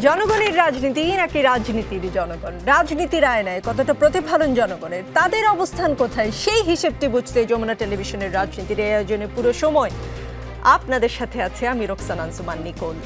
জনগণের রাজনীতি নাকি রাজনীতির জনগণ? রাজনীতির আয়নায় কতটা প্রতিফলন জনগণের, তাদের অবস্থান কোথায়, সেই হিসেবটি বুঝতে যমুনা টেলিভিশনের রাজনীতির এই আয়োজনে পুরো সময় আপনাদের সাথে আছে আমি রোকসানা আনসুমান নিকোল।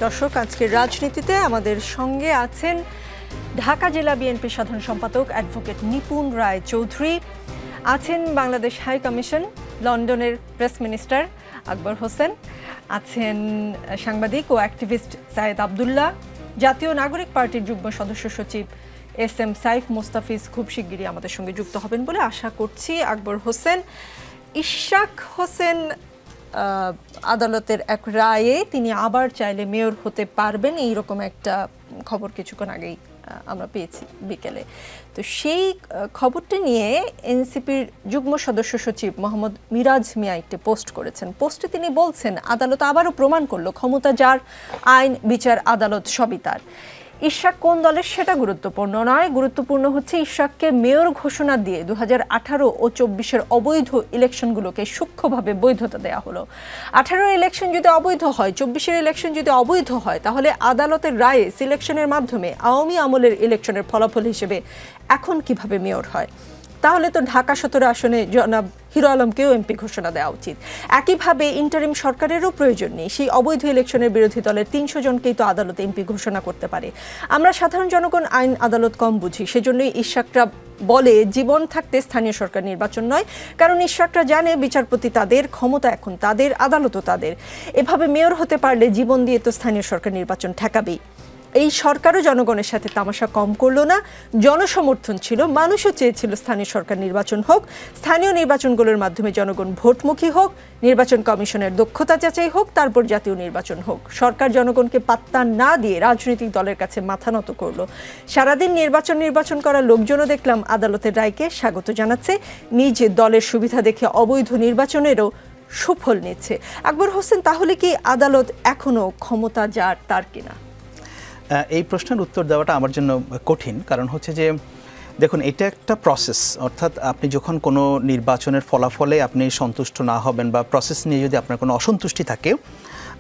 দর্শক, আজকের রাজনীতিতে আমাদের সঙ্গে আছেন ঢাকা জেলা বিএনপি সাধারণ সম্পাদক অ্যাডভোকেট নিপুণ রায় চৌধুরী, আছেন বাংলাদেশ হাই কমিশন লন্ডনের প্রেস মিনিস্টার আকবর হোসেন, আছেন সাংবাদিক ও অ্যাক্টিভিস্ট সায়েদ আবদুল্লাহ, জাতীয় নাগরিক পার্টির যুগ্ম সদস্য সচিব SM সাইফ মোস্তাফিজ খুব শিগগিরই আমাদের সঙ্গে যুক্ত হবেন বলে আশা করছি। আকবর হোসেন, ইশরাক হোসেন আদালতের এক রায়ে তিনি আবার চাইলে মেয়র হতে পারবেন, এইরকম একটা খবর কিছুক্ষণ আগেই আমরা পেয়েছি বিকেলে। তো সেই খবরটি নিয়ে এনসিপির যুগ্ম সদস্য সচিব মোহাম্মদ মিরাজ মিয়া একটি পোস্ট করেছেন। পোস্টে তিনি বলছেন, আদালত আবারও প্রমাণ করলো ক্ষমতা যার, আইন বিচার আদালত সবই তার। ইশরাক কোন দলের সেটা গুরুত্বপূর্ণ নয়, গুরুত্বপূর্ণ হচ্ছে ইশরাককে মেয়র ঘোষণা দিয়ে 2018 ও 24-এর অবৈধ ইলেকশনগুলোকে সূক্ষ্মভাবে বৈধতা দেওয়া হলো। 18 ইলেকশন যদি অবৈধ হয়, 24-এর ইলেকশন যদি অবৈধ হয়, তাহলে আদালতের রায়ে সিলেকশনের মাধ্যমে আওয়ামী আমলের ইলেকশনের ফলাফল হিসেবে এখন কিভাবে মেয়র হয়? তাহলে তো ঢাকা 17 আসনে জনাব হিরো আলমকেও এমপি ঘোষণা দেওয়া উচিত। একইভাবে ইন্টারিম সরকারেরও প্রয়োজন নেই, সেই অবৈধ ইলেকশনের বিরোধী দলের 300 জনকেই তো আদালতে এমপি ঘোষণা করতে পারে। আমরা সাধারণ জনগণ আইন আদালত কম বুঝি, সেজন্যই ইশরাকরা বলে জীবন থাকতে স্থানীয় সরকার নির্বাচন নয়, কারণ ইশরাকরা জানে বিচারপতি তাদের, ক্ষমতা এখন তাদের, আদালতও তাদের। এভাবে মেয়র হতে পারলে জীবন দিয়ে তো স্থানীয় সরকার নির্বাচন ঠেকাবেই। এই সরকারও জনগণের সাথে তামাশা কম করলো না, জনসমর্থন ছিল, মানুষও চেয়েছিল স্থানীয় সরকার নির্বাচন হোক, স্থানীয় নির্বাচনগুলোর মাধ্যমে জনগণ ভোটমুখী হোক, নির্বাচন কমিশনের দক্ষতা যাচাই হোক, তারপর জাতীয় নির্বাচন হোক। সরকার জনগণকে পাত্তা না দিয়ে রাজনৈতিক দলের কাছে মাথা নত করলো। সারাদিন নির্বাচন করার লোকজনও দেখলাম আদালতের রায়কে স্বাগত জানাচ্ছে, নিজ দলের সুবিধা দেখে অবৈধ নির্বাচনেরও সুফল নিচ্ছে। আকবর হোসেন, তাহলে কি আদালত এখনো ক্ষমতা যার তার কিনা? এই প্রশ্নের উত্তর দেওয়াটা আমার জন্য কঠিন, কারণ হচ্ছে যে দেখুন, এটা একটা প্রসেস, অর্থাৎ আপনি যখন কোনো নির্বাচনের ফলাফলে আপনি সন্তুষ্ট না হবেন বা প্রসেস নিয়ে যদি আপনার কোনো অসন্তুষ্টি থাকে,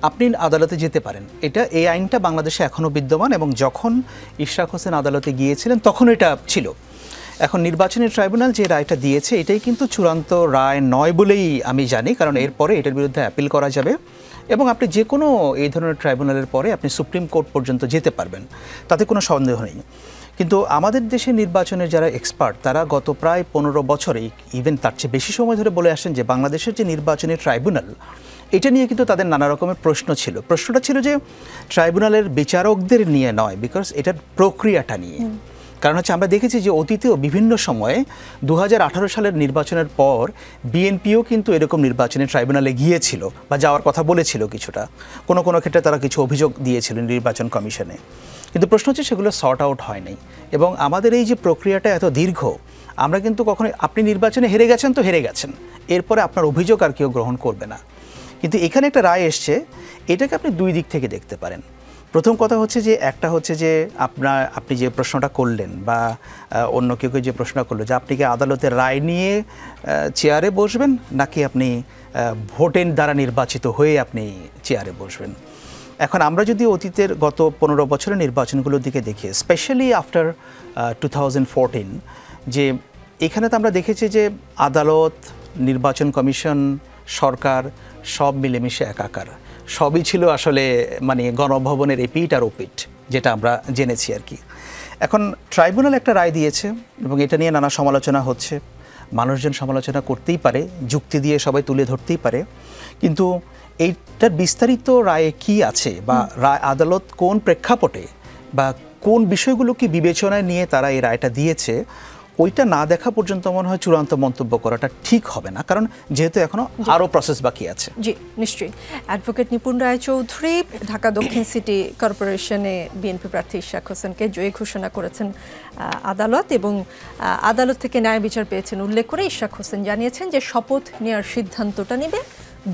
আপনি আদালতে যেতে পারেন। এই আইনটা বাংলাদেশে এখনও বিদ্যমান এবং যখন ইশরাক হোসেন আদালতে গিয়েছিলেন তখন এটা ছিল। এখন নির্বাচনী ট্রাইব্যুনাল যে রায়টা দিয়েছে এটাই কিন্তু চূড়ান্ত রায় নয় বলেই আমি জানি, কারণ এরপরে এটার বিরুদ্ধে অ্যাপিল করা যাবে এবং আপনি যে কোনো এই ধরনের ট্রাইব্যুনালের পরে আপনি সুপ্রিম কোর্ট পর্যন্ত যেতে পারবেন, তাতে কোনো সন্দেহ নেই। কিন্তু আমাদের দেশে নির্বাচনের যারা এক্সপার্ট, তারা গত প্রায় 15 বছরেই, ইভেন তার চেয়ে বেশি সময় ধরে বলে আসেন যে বাংলাদেশের যে নির্বাচনী ট্রাইব্যুনাল, এটা নিয়ে কিন্তু তাদের নানা রকমের প্রশ্ন ছিল। প্রশ্নটা ছিল যে ট্রাইব্যুনালের বিচারকদের নিয়ে নয়, বিকজ এটার প্রক্রিয়াটা নিয়ে। কারণ হচ্ছে আমরা দেখেছি যে অতীতেও বিভিন্ন সময়ে 2018 সালের নির্বাচনের পর বিএনপিও কিন্তু এরকম নির্বাচনী ট্রাইব্যুনালে গিয়েছিল বা যাওয়ার কথা বলেছিল কিছুটা, কোনো ক্ষেত্রে তারা কিছু অভিযোগ দিয়েছিল নির্বাচন কমিশনে। কিন্তু প্রশ্ন হচ্ছে সেগুলো সর্ট আউট হয়নি এবং আমাদের এই যে প্রক্রিয়াটা এত দীর্ঘ, আমরা কিন্তু কখনো, আপনি নির্বাচনে হেরে গেছেন তো হেরে গেছেন, এরপরে আপনার অভিযোগ আর কেউ গ্রহণ করবে না। কিন্তু এখানে একটা রায় এসছে, এটাকে আপনি দুই দিক থেকে দেখতে পারেন। প্রথম কথা হচ্ছে যে, একটা হচ্ছে যে আপনি যে প্রশ্নটা করলেন বা অন্য কেউ যে প্রশ্নটা করলো যে আপনি কি আদালতের রায় নিয়ে চেয়ারে বসবেন নাকি আপনি ভোটের দ্বারা নির্বাচিত হয়ে আপনি চেয়ারে বসবেন। এখন আমরা যদি অতীতের গত 15 বছরের নির্বাচনগুলোর দিকে দেখি, স্পেশালি আফটার 2014, যে এখানে তো আমরা দেখেছি যে আদালত, নির্বাচন কমিশন, সরকার সব মিলেমিশে একাকার, সবই ছিল আসলে মানে গণভবনের এপিট আর ওপিট, যেটা আমরা জেনেছি আর কি। এখন ট্রাইব্যুনাল একটা রায় দিয়েছে এবং এটা নিয়ে নানা সমালোচনা হচ্ছে, মানুষজন সমালোচনা করতেই পারে, যুক্তি দিয়ে সবাই তুলে ধরতেই পারে, কিন্তু এইটার বিস্তারিত রায়ে কি আছে বা আদালত কোন প্রেক্ষাপটে বা কোন বিষয়গুলো কি বিবেচনায় নিয়ে তারা এই রায়টা দিয়েছে, ওইটা না দেখা পর্যন্ত মনে হয় চূড়ান্ত মন্তব্য করাটা ঠিক হবে না, কারণ যেহেতু এখনো আরও প্রসেস বাকি আছে। জি নিশ্চয়ই। অ্যাডভোকেট নিপুণ রায়চৌধুরী ঢাকা দক্ষিণ সিটি কর্পোরেশনে বিএনপি প্রার্থী ইশরাক হোসেনকে জয়ী ঘোষণা করেছেন আদালত, এবং আদালত থেকে ন্যায় বিচার পেয়েছেন উল্লেখ করে ইশরাক হোসেন জানিয়েছেন যে শপথ নেওয়ার সিদ্ধান্তটা নেবে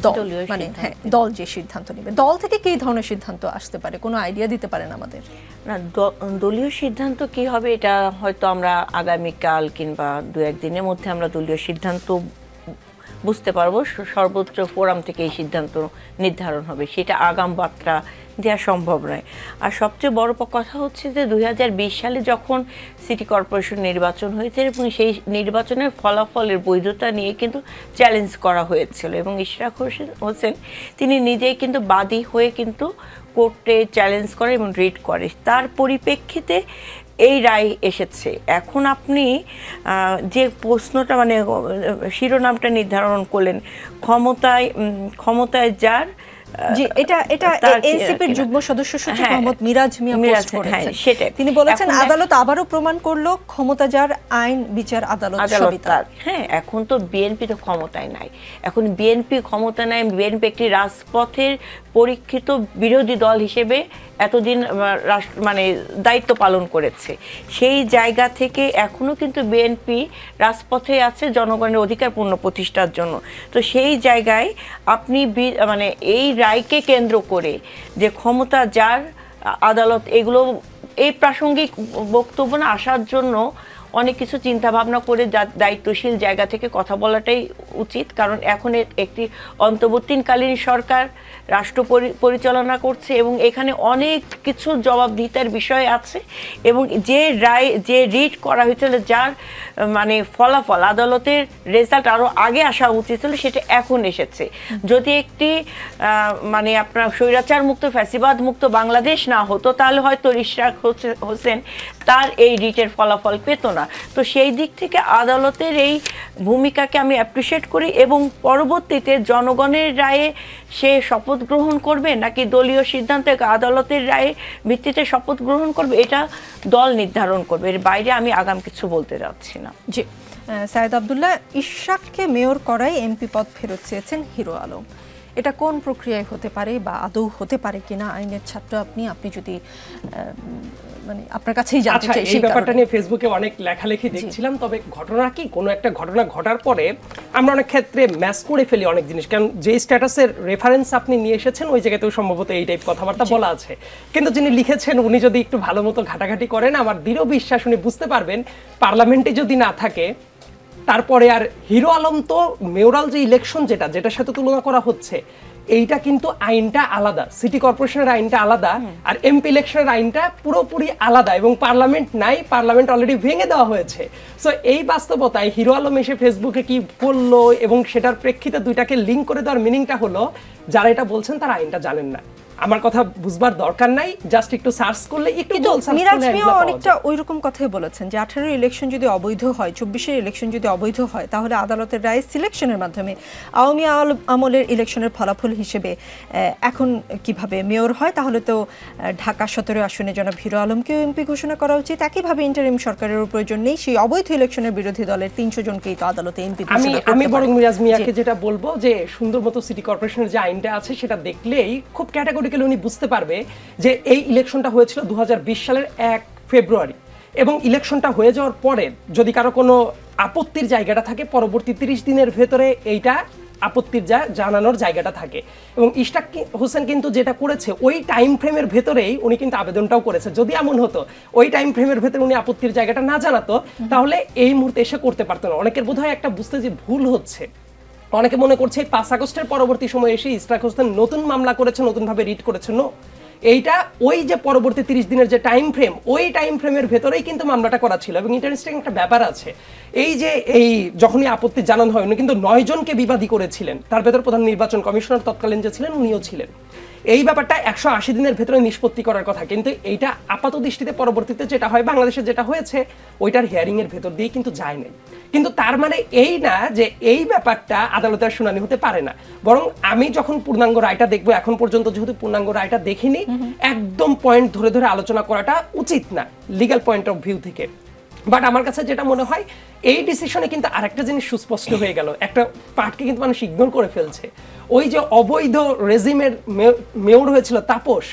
দল, মানে হ্যাঁ দল যে সিদ্ধান্ত নেবে। দল থেকে কী ধরনের সিদ্ধান্ত আসতে পারে, কোনো আইডিয়া দিতে পারেন আমাদের? না, দলীয় সিদ্ধান্ত কি হবে এটা হয়তো আমরা আগামীকাল কিংবা 2-1 দিনের মধ্যে আমরা দলীয় সিদ্ধান্ত বুঝতে পারবো। সর্বোচ্চ ফোরাম থেকে এই সিদ্ধান্ত নির্ধারণ হবে, সেটা আগাম বার্তা দেওয়া সম্ভব নয়। আর সবচেয়ে বড় কথা হচ্ছে যে 2020 সালে যখন সিটি কর্পোরেশন নির্বাচন হয়েছে এবং সেই নির্বাচনের ফলাফলের বৈধতা নিয়ে কিন্তু চ্যালেঞ্জ করা হয়েছিল, এবং ইশরাক হোসেন তিনি নিজেই কিন্তু বাদী হয়ে কিন্তু কোর্টে চ্যালেঞ্জ করে এবং রিট করে। তার পরিপ্রেক্ষিতে এই রায় এসেছে। এখন আপনি যে প্রশ্নটা মানে শিরোনামটা নির্ধারণ করলেন, ক্ষমতায় যার, জি এটা এনসিপির যুগ্ম সদস্য সচিব মোহাম্মদ মিরাজ মিয়া পোস্ট করেছেন। তিনি বলেছেন আদালত আবারও প্রমাণ করলো ক্ষমতা যার, আইন বিচার আদালত সবই তার। হ্যাঁ, এখন তো বিএনপি তো ক্ষমতায় নাই, এখন বিএনপি ক্ষমতা নাই। বিএনপি একটি রাজপথের পরীক্ষিত বিরোধী দল হিসেবে এতদিন মানে দায়িত্ব পালন করেছে। সেই জায়গা থেকে এখনো কিন্তু বিএনপি রাজপথে আছে জনগণের অধিকার পূর্ণ প্রতিষ্ঠার জন্য। তো সেই জায়গায় আপনি মানে এই রায়কে কেন্দ্র করে যে ক্ষমতা যার, আদালত, এগুলো এই প্রাসঙ্গিক বক্তব্য না আসার জন্য অনেক কিছু চিন্তা ভাবনা করে দায়িত্বশীল জায়গা থেকে কথা বলাটাই উচিত। কারণ এখন একটি অন্তর্বর্তীকালীন সরকার রাষ্ট্র পরিচালনা করছে এবং এখানে অনেক কিছু জবাবদিহিতার বিষয় আছে, এবং যে রায়, যে রিট করা হয়েছিল, যার মানে ফলাফল, আদালতের রেজাল্ট আরও আগে আসা উচিত ছিল, সেটা এখন এসেছে। যদি একটি মানে আপনার স্বৈরাচার মুক্ত, ফ্যাসিবাদ মুক্ত বাংলাদেশ না হতো, তাহলে হয়তো ইশরাক হোসেন তার এই রিটের ফলাফল পেত না। তো সেই দিক থেকে আদালতের এই ভূমিকাকে আমি অ্যাপ্রিসিয়েট করি, এবং পরবর্তীতে জনগণের রায়ে সে শপথ গ্রহণ করবে নাকি দলীয় সিদ্ধান্তে আদালতের রায়ে ভিত্তিতে শপথ গ্রহণ করবে, এটা দল নির্ধারণ করবে। এর বাইরে আমি আগাম কিছু বলতে যাচ্ছি না। জি, সাইদ আব্দুল্লাহ, ইশরাককে মেয়র করায় এমপি পদ ফেরত চেয়েছেন হিরো আলম। এটা কোন প্রক্রিয়ায় হতে পারে বা আদৌ হতে পারে কিনা? আইনের ছাত্র আপনি যদি মানে আপনার কাছেই জানতে চাই এই ব্যাপারটা নিয়ে ফেসবুকে অনেক লেখালেখি দেখছিলাম। তবে ঘটনা কি, কোনো একটা ঘটনা ঘটার পরে আমরা অনেক ক্ষেত্রে ম্যাচ করে ফেলি অনেক জিনিস, কারণ যে স্ট্যাটাসের রেফারেন্স আপনি নিয়ে এসেছেন ওই জায়গাতেও সম্ভবত এই টাইপ কথাবার্তা বলা আছে, কিন্তু যিনি লিখেছেন উনি যদি একটু ভালো মতো ঘাটাঘাটি করেন, আমার দৃঢ় বিশ্বাস উনি বুঝতে পারবেন পার্লামেন্টে যদি না থাকে তারপরে আর হিরো আলম তো মেয়রাল যে ইলেকশন যেটার সাথে তুলনা করা হচ্ছে, এইটা কিন্তু আইনটা আলাদা, সিটি কর্পোরেশনের আইনটা আলাদা, আর এমপি ইলেকশনের আইনটা পুরোপুরি আলাদা, এবং পার্লামেন্ট নাই, পার্লামেন্ট অলরেডি ভেঙে দেওয়া হয়েছে। সো এই বাস্তবতায় হিরো আলম এসে ফেসবুকে কি বললো এবং সেটার প্রেক্ষিতে দুইটাকে লিঙ্ক করে দেওয়ার মিনিংটা হলো, যারা এটা বলছেন তারা আইনটা জানেন না। আমার কথা বুঝবার দরকার নাই, জাস্ট একটু সার্চ করলে একটু মিরাজ মিয়া অনেকটা ওইরকম কথাই বলেছেন যে 18 ইলেকশন যদি অবৈধ হয়, 24 ইলেকশন যদি অবৈধ হয়, তাহলে আদালতের রায় সিলেকশনের মাধ্যমে আওয়ামী আমলের ইলেকশনের ফলাফল হিসেবে এখন কিভাবে মেয়র হয়, তাহলে তো ঢাকা 17 আসনে জনাব হিরো আলমকেও এমপি ঘোষণা করা উচিত। একইভাবে ইন্টারিম সরকারের প্রয়োজন নেই, সেই অবৈধ ইলেকশনের বিরোধী দলের 300 জনকেই তো আদালতে এমপি ঘোষণা করতে পারে। আমি বরং মিরাজ মিয়াকে যেটা বলবো যে সুন্দর মতো সিটি কর্পোরেশনের যে আইনটা আছে সেটা দেখলেই খুব ক্যাটাগরি উনি বুঝতে পারবে যে এই ইলেকশনটা হয়েছিল 2020 সালের 1 ফেব্রুয়ারি, এবং ইলেকশনটা হয়ে যাওয়ার পরে যদি কারো কোনো আপত্তির জায়গাটা থাকে, পরবর্তী 30 দিনের ভেতরে এইটা আপত্তির জানানোর জায়গাটা থাকে। এবং ইশরাক হোসেন কিন্তু যেটা করেছে ওই টাইম ফ্রেমের ভেতরেই উনি কিন্তু আবেদনটাও করেছে। যদি এমন হতো ওই টাইম ফ্রেমের ভেতরে উনি আপত্তির জায়গাটা না জানাতো, তাহলে এই মুহূর্তে এসে করতে পারতো না। অনেকের বোধহয় একটা বুঝতে যে ভুল হচ্ছে, অনেকে মনে করছে 5 আগস্টের পরবর্তী সময় এসে ইশরাক হোসেন নতুন মামলা করেছে, নতুনভাবে রিট করেছে। নো, এইটা ওই যে পরবর্তী 30 দিনের যে টাইম ফ্রেম, ওই টাইম ফ্রেমের ভেতরেই কিন্তু মামলাটা করা ছিল। এবং ইন্টারেস্টিং একটা ব্যাপার আছে, এই যে যখনই আপত্তি জানানো হয় উনি কিন্তু 9 জনকে বিবাদী করেছিলেন, তার ভেতর প্রধান নির্বাচন কমিশনার তৎকালীন যে ছিলেন উনিও ছিলেন। এই ব্যাপারটা 180 দিনের ভেতরে নিষ্পত্তি করার কথা, কিন্তু এইটা আপাত দৃষ্টিতে পরবর্তীতে যেটা হয়, বাংলাদেশে যেটা হয়েছে ওইটার হিয়ারিং এর ভেতর দিয়ে কিন্তু যায় নাই। কিন্তু তার মানে এই না যে এই ব্যাপারটা আদালতের শুনানি হতে পারে না। বরং আমি যখন পূর্ণাঙ্গ রায়টা দেখবো, এখন পর্যন্ত যেহেতু পূর্ণাঙ্গ রায়টা দেখিনি, একদম পয়েন্ট ধরে ধরে আলোচনা করাটা উচিত না লিগ্যাল পয়েন্ট অফ ভিউ থেকে। বাট আমার কাছে যেটা মনে হয় এই ডিসিশনে কিন্তু আরেকটা জিনিস সুস্পষ্ট হয়ে গেল, একটা পার্টকে কিন্তু মানুষ ইগনোর করে ফেলছে। ওই যে অবৈধ রেজিমের মেয়র হয়েছিল তাপস,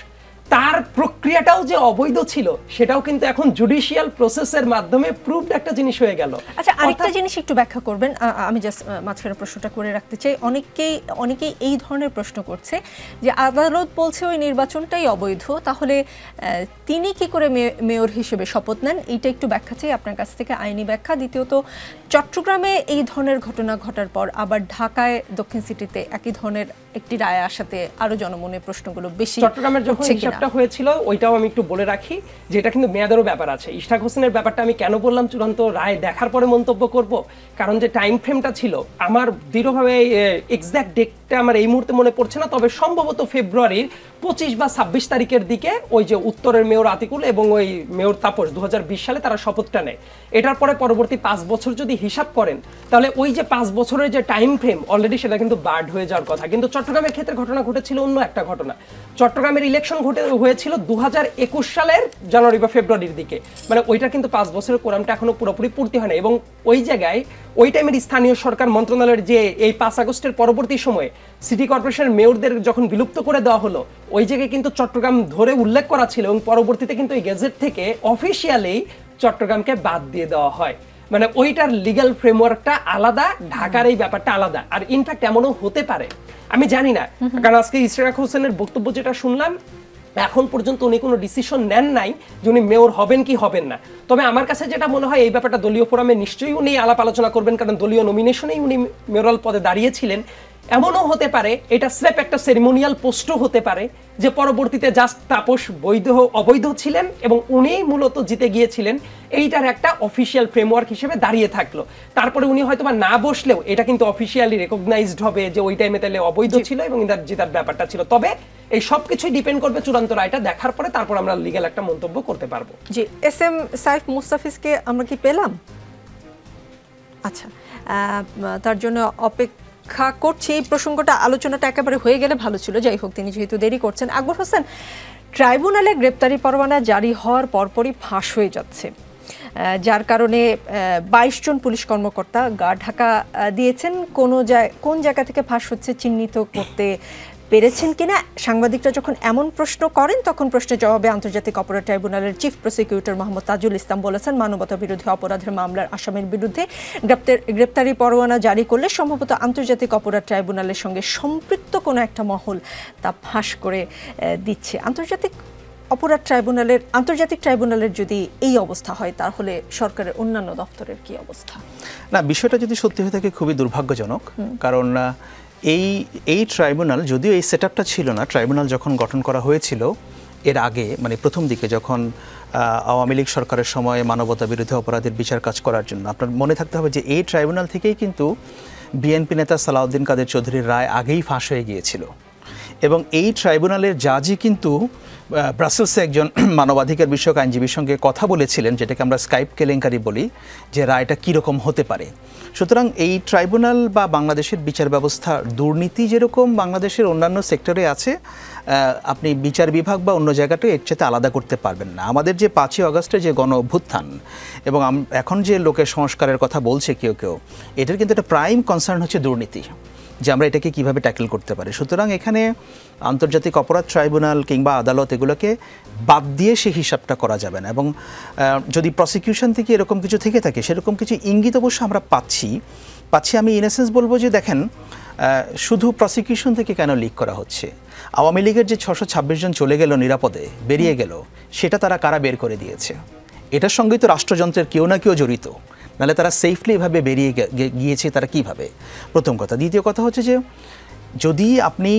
তার প্রক্রিয়াটাও যে অবৈধ ছিল সেটাও কিন্তু এখন জুডিশিয়াল প্রসেসের মাধ্যমে প্রুভড একটা জিনিস হয়ে গেল। আচ্ছা, আরেকটা জিনিস একটু ব্যাখ্যা করবেন, আমি জাস্ট মাঝখানে প্রশ্নটা করে রাখতে চাই। অনেকেই এই ধরনের প্রশ্ন করছে যে আদালত বলছে ওই নির্বাচনটাই অবৈধ, তাহলে তিনি কি করে মেয়র হিসেবে শপথ নেন? এইটা একটু ব্যাখ্যা চাই আপনার কাছ থেকে, আইনি ব্যাখ্যা। দ্বিতীয়ত, চট্টগ্রামে এই ধরনের ঘটনা ঘটার পর আবার ঢাকায় দক্ষিণ সিটিতে একই ধরনের একটি রায় আসাতে আরো জনমনে প্রশ্নগুলো বেশি। চট্টগ্রামের যখন হিসাবটা হয়েছিল ওইটাও আমি একটু বলে রাখি যে এটা কিন্তু মেয়াদেরও ব্যাপার আছে। ইশরাক হোসেনের ব্যাপারটা আমি কেন বললাম চূড়ান্ত রায় দেখার পরে মন্তব্য করব, কারণ যে টাইম ফ্রেমটা ছিল আমার দৃঢ়ভাবে এক্সাক্ট ডেটটা আমার এই মুহূর্তে মনে পড়ছে না, তবে সম্ভবত ফেব্রুয়ারির 25 বা 26 তারিখের দিকে ওই যে উত্তরের মেয়র আতিকুল এবং ওই মেয়র তাপস 2020 সালে তারা শপথটা নেয়। এটার পরে পরবর্তী 5 বছর যদি হিসাব করেন তাহলে ওই যে 5 বছরের যে টাইম ফ্রেম অলরেডি সেটা কিন্তু বার্ড হয়ে যাওয়ার কথা। কিন্তু চট্টগ্রামের ক্ষেত্রে ঘটনা ঘটেছিল অন্য একটা ঘটনা। চট্টগ্রামের ইলেকশন হয়েছিল 2021 সালের জানুয়ারি বা ফেব্রুয়ারির দিকে, মানে ওইটা কিন্তু 5 বছরের কোরামটা এখনো পুরোপুরি পূর্তি হয় না। এবং ওই জায়গায় ওই টাইমের স্থানীয় সরকার মন্ত্রণালয়ের যে এই 5 আগস্টের পরবর্তী সময়ে সিটি কর্পোরেশনের মেয়রদের যখন বিলুপ্ত করে দেওয়া হলো, ওই জায়গায় কিন্তু চট্টগ্রাম ধরে উল্লেখ করা ছিল এবং পরবর্তীতে কিন্তু এই গেজেট থেকে অফিসিয়ালি চট্টগ্রামকে বাদ দিয়ে দেওয়া হয়। মানে ওইটার লিগ্যাল ফ্রেমওয়ার্কটা আলাদা, ঢাকার এই ব্যাপারটা আলাদা। আর ইনফ্যাক্ট এমনও হতে পারে, আমি জানি না, কারণ আজকে ইশরাক হোসেনের বক্তব্য যেটা শুনলাম এখন পর্যন্ত উনি কোনো ডিসিশন নেন নাই যে উনি মেয়র হবেন কি হবেন না। তবে আমার কাছে যেটা মনে হয় এই ব্যাপারটা দলীয় ফোরামে নিশ্চয়ই উনি আলাপ আলোচনা করবেন, কারণ দলীয় নমিনেশনেই উনি মেয়রাল পদে দাঁড়িয়েছিলেন। এমনও হতে পারে এটা স্রেফ একটা সেরিমোনিয়াল পোস্টও হতে পারে যে পরবর্তীতে জাস্ট তাপস অবৈধ ছিলেন এবং উনি মূলত জিতে গিয়েছিলেন, এইটার একটা অফিসিয়াল ফ্রেমওয়ার্ক হিসেবে দাঁড়িয়ে থাকলো। তারপরে উনি হয়তো বা না বসলেও এটা কিন্তু অফিসিয়ালি রেকগনাইজড হবে যে ওই টাইমে তাহলে অবৈধ ছিল এবং জেতার ব্যাপারটা ছিল। তবে এই সব কিছুই ডিপেন্ড করবে চূড়ান্ত রায়টা দেখার পরে, তারপর আমরা লিগ্যাল একটা মন্তব্য করতে পারবো। জি, SM সাইফ মুস্তাফিজকে আমরা কি পেলাম? আচ্ছা, তার জন্য অপেক্ষা করছি। এই প্রসঙ্গটা আলোচনাটা একেবারে হয়ে গেলে ভালো ছিল, যাই হোক তিনি যেহেতু দেরি করছেন। আকবর হোসেন, ট্রাইব্যুনালে গ্রেপ্তারি পরোয়ানা জারি হওয়ার পরপরই ফাঁস হয়ে যাচ্ছে, যার কারণে 22 জন পুলিশ কর্মকর্তা গা ঢাকা দিয়েছেন। কোন জায়গা থেকে ফাঁস হচ্ছে চিহ্নিত করতে পেরেছেন কিনা? সাংবাদিকরা যখন এমন প্রশ্ন করেন তখন প্রশ্নের জবাবে আন্তর্জাতিক অপরাধ ট্রাইব্যুনালের চিফ প্রসিকিউটর মোহাম্মদ তাজুল ইসলাম বলেছেন, মানবতা বিরোধী অপরাধের মামলার আসামির বিরুদ্ধে গ্রেপ্তারি পরোয়ানা জারি করলে সম্ভবত আন্তর্জাতিক অপরাধ ট্রাইব্যুনালের সঙ্গে সম্পৃক্ত কোনো একটা মহল তা ফাঁস করে দিচ্ছে। আন্তর্জাতিক ট্রাইব্যুনালের যদি এই অবস্থা হয় তাহলে সরকারের অন্যান্য দপ্তরের কি অবস্থা? না, বিষয়টা যদি সত্যি হয়ে থাকে খুবই দুর্ভাগ্যজনক, কারণ এই ট্রাইব্যুনাল, যদিও এই সেটআপটা ছিল না, ট্রাইব্যুনাল যখন গঠন করা হয়েছিল এর আগে, মানে প্রথম দিকে যখন আওয়ামী লীগ সরকারের সময় মানবতা বিরোধী অপরাধের বিচার কাজ করার জন্য, আপনার মনে থাকতে হবে যে এই ট্রাইব্যুনাল থেকেই কিন্তু বিএনপি নেতা সালাউদ্দিন কাদের চৌধুরীর রায় আগেই ফাঁস হয়ে গিয়েছিল এবং এই ট্রাইব্যুনালের জাজই কিন্তু ব্রাসেলসে একজন মানবাধিকার বিষয়ক আইনজীবীর সঙ্গে কথা বলেছিলেন, যেটাকে আমরা স্কাইপ কেলেঙ্কারি বলি, যে রায়টা কীরকম হতে পারে। সুতরাং এই ট্রাইব্যুনাল বা বাংলাদেশের বিচার ব্যবস্থা, দুর্নীতি যেরকম বাংলাদেশের অন্যান্য সেক্টরে আছে, আপনি বিচার বিভাগ বা অন্য জায়গাটাও এর চেয়ে আলাদা করতে পারবেন না। আমাদের যে 5ই আগস্টের যে গণ অভ্যুত্থান এবং এখন যে লোকের সংস্কারের কথা বলছে কেউ কেউ, এটার কিন্তু একটা প্রাইম কনসার্ন হচ্ছে দুর্নীতি, যে আমরা এটাকে কীভাবে ট্যাকেল করতে পারি। সুতরাং এখানে আন্তর্জাতিক অপরাধ ট্রাইব্যুনাল কিংবা আদালত এগুলোকে বাদ দিয়ে সেই হিসাবটা করা যাবে না। এবং যদি প্রসিকিউশন থেকে এরকম কিছু থেকে থাকে, সেরকম কিছু ইঙ্গিত অবশ্য আমরা পাচ্ছি। আমি ইনএসেন্স বলবো যে দেখেন, শুধু প্রসিকিউশন থেকে কেন লিক করা হচ্ছে? আওয়ামী লীগের যে 626 জন চলে গেল, নিরাপদে বেরিয়ে গেল, সেটা তারা কারা বের করে দিয়েছে? এটার সঙ্গেই তো রাষ্ট্রযন্ত্রের কেউ না কেউ জড়িত, নাহলে তারা সেফলি এভাবে বেরিয়ে গিয়েছে তারা কিভাবে? প্রথম কথা। দ্বিতীয় কথা হচ্ছে যে যদি আপনি